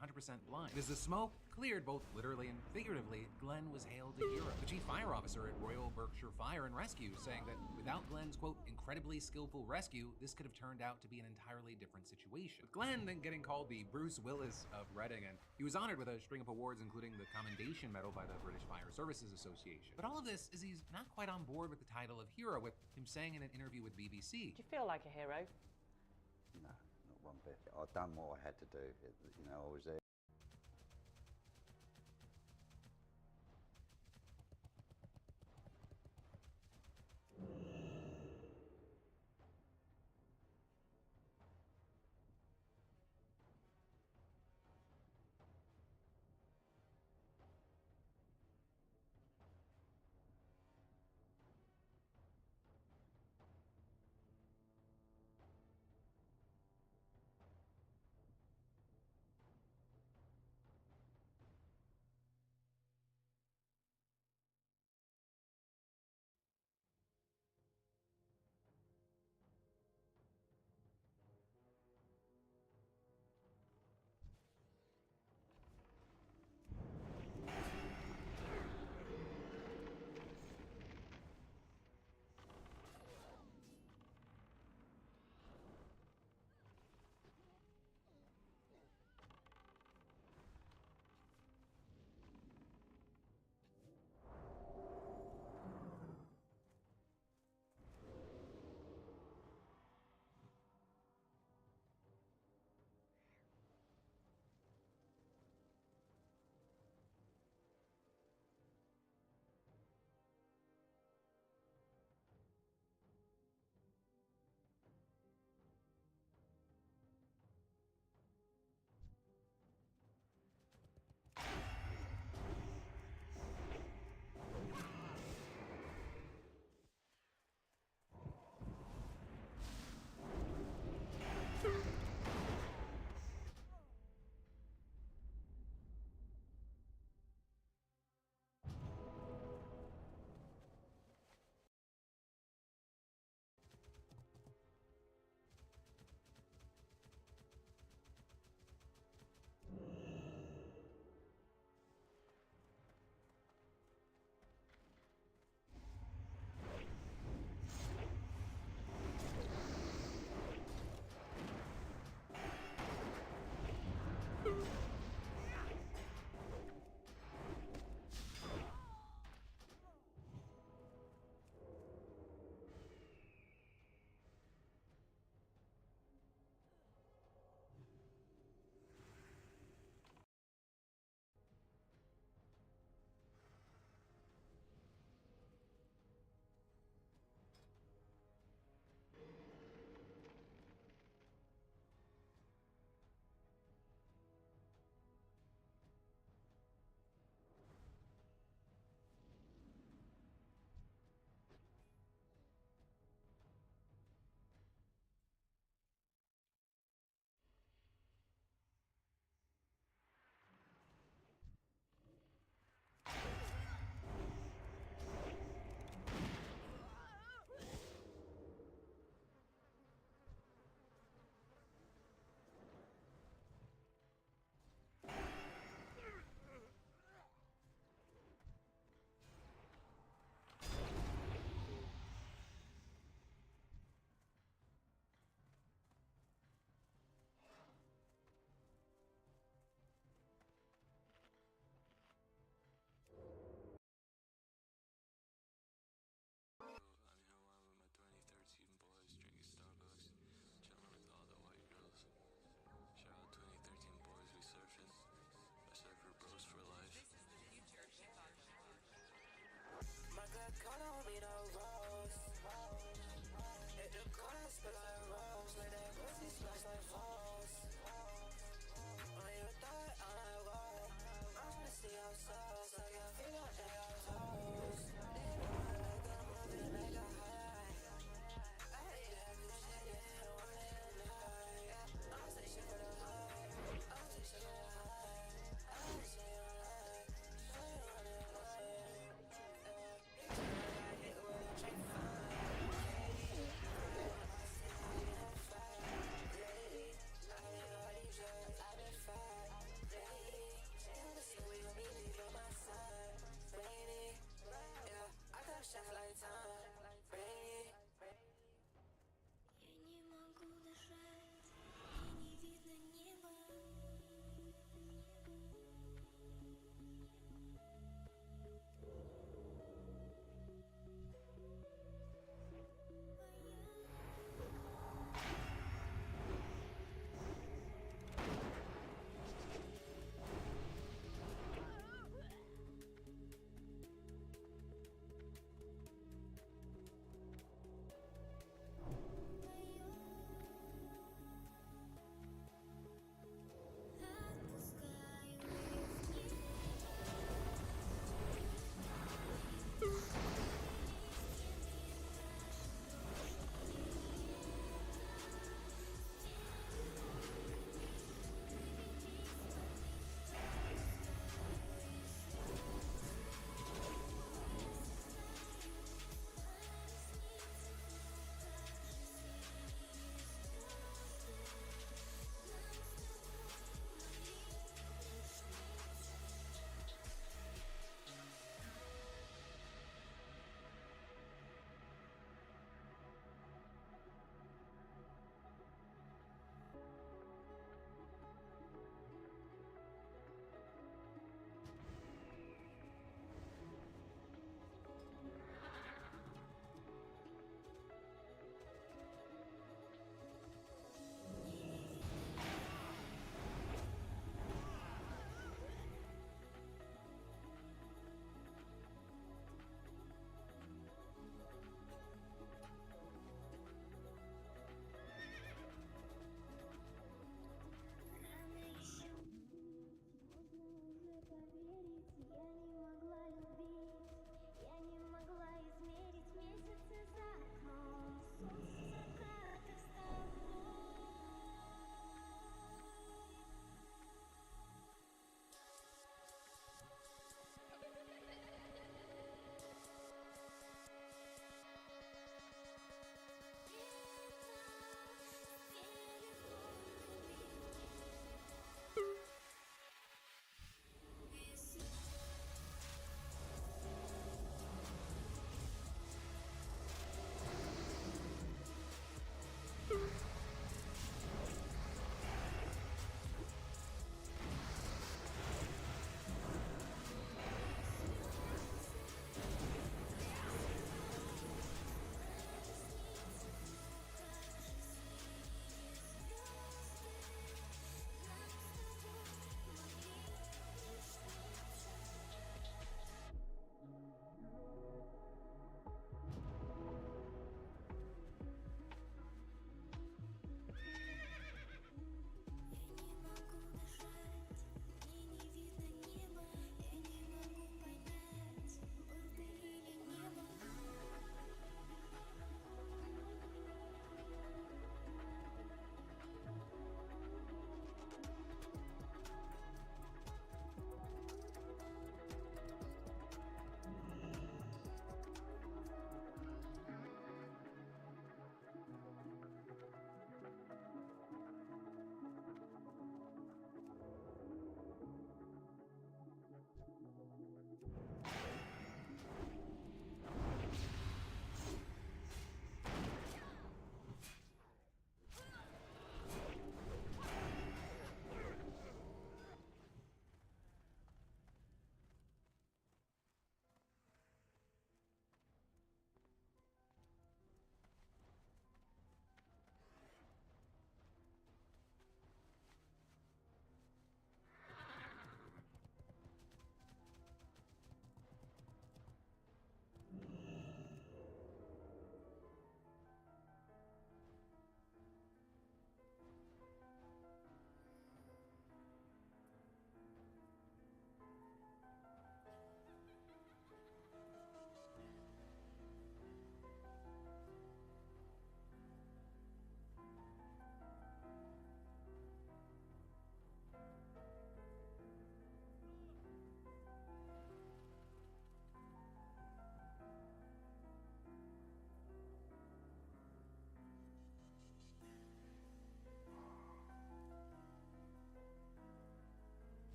blind. As the smoke cleared, both literally and figuratively, Glenn was hailed a hero. The chief fire officer at Royal Berkshire Fire and Rescue saying that without Glenn's, quote, incredibly skillful rescue, this could have turned out to be an entirely different situation. With Glenn then getting called the Bruce Willis of Reading, and he was honored with a string of awards, including the Commendation Medal by the British Fire Services Association. But all of this is he's not quite on board with the title of hero, with him saying in an interview with BBC. Do you feel like a hero? No, not one bit. I've done what I had to do. You know, I was there.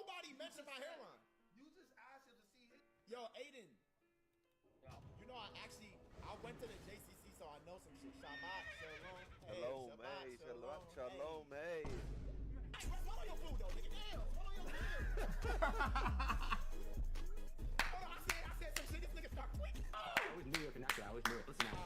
Nobody mentioned my hairline. You just asked him to see his. Yo, Aiden. You know, I went to the JCC, so I know some shit. Shabbat, shalom. Hey, Shalom, Shabbat, hey, shalom, shalom, hey. Hey, swallow your food, though, nigga. Damn, swallow your food. Hold on, I said some shit. This nigga start tweaking. I always knew it, I always knew it. Listen now.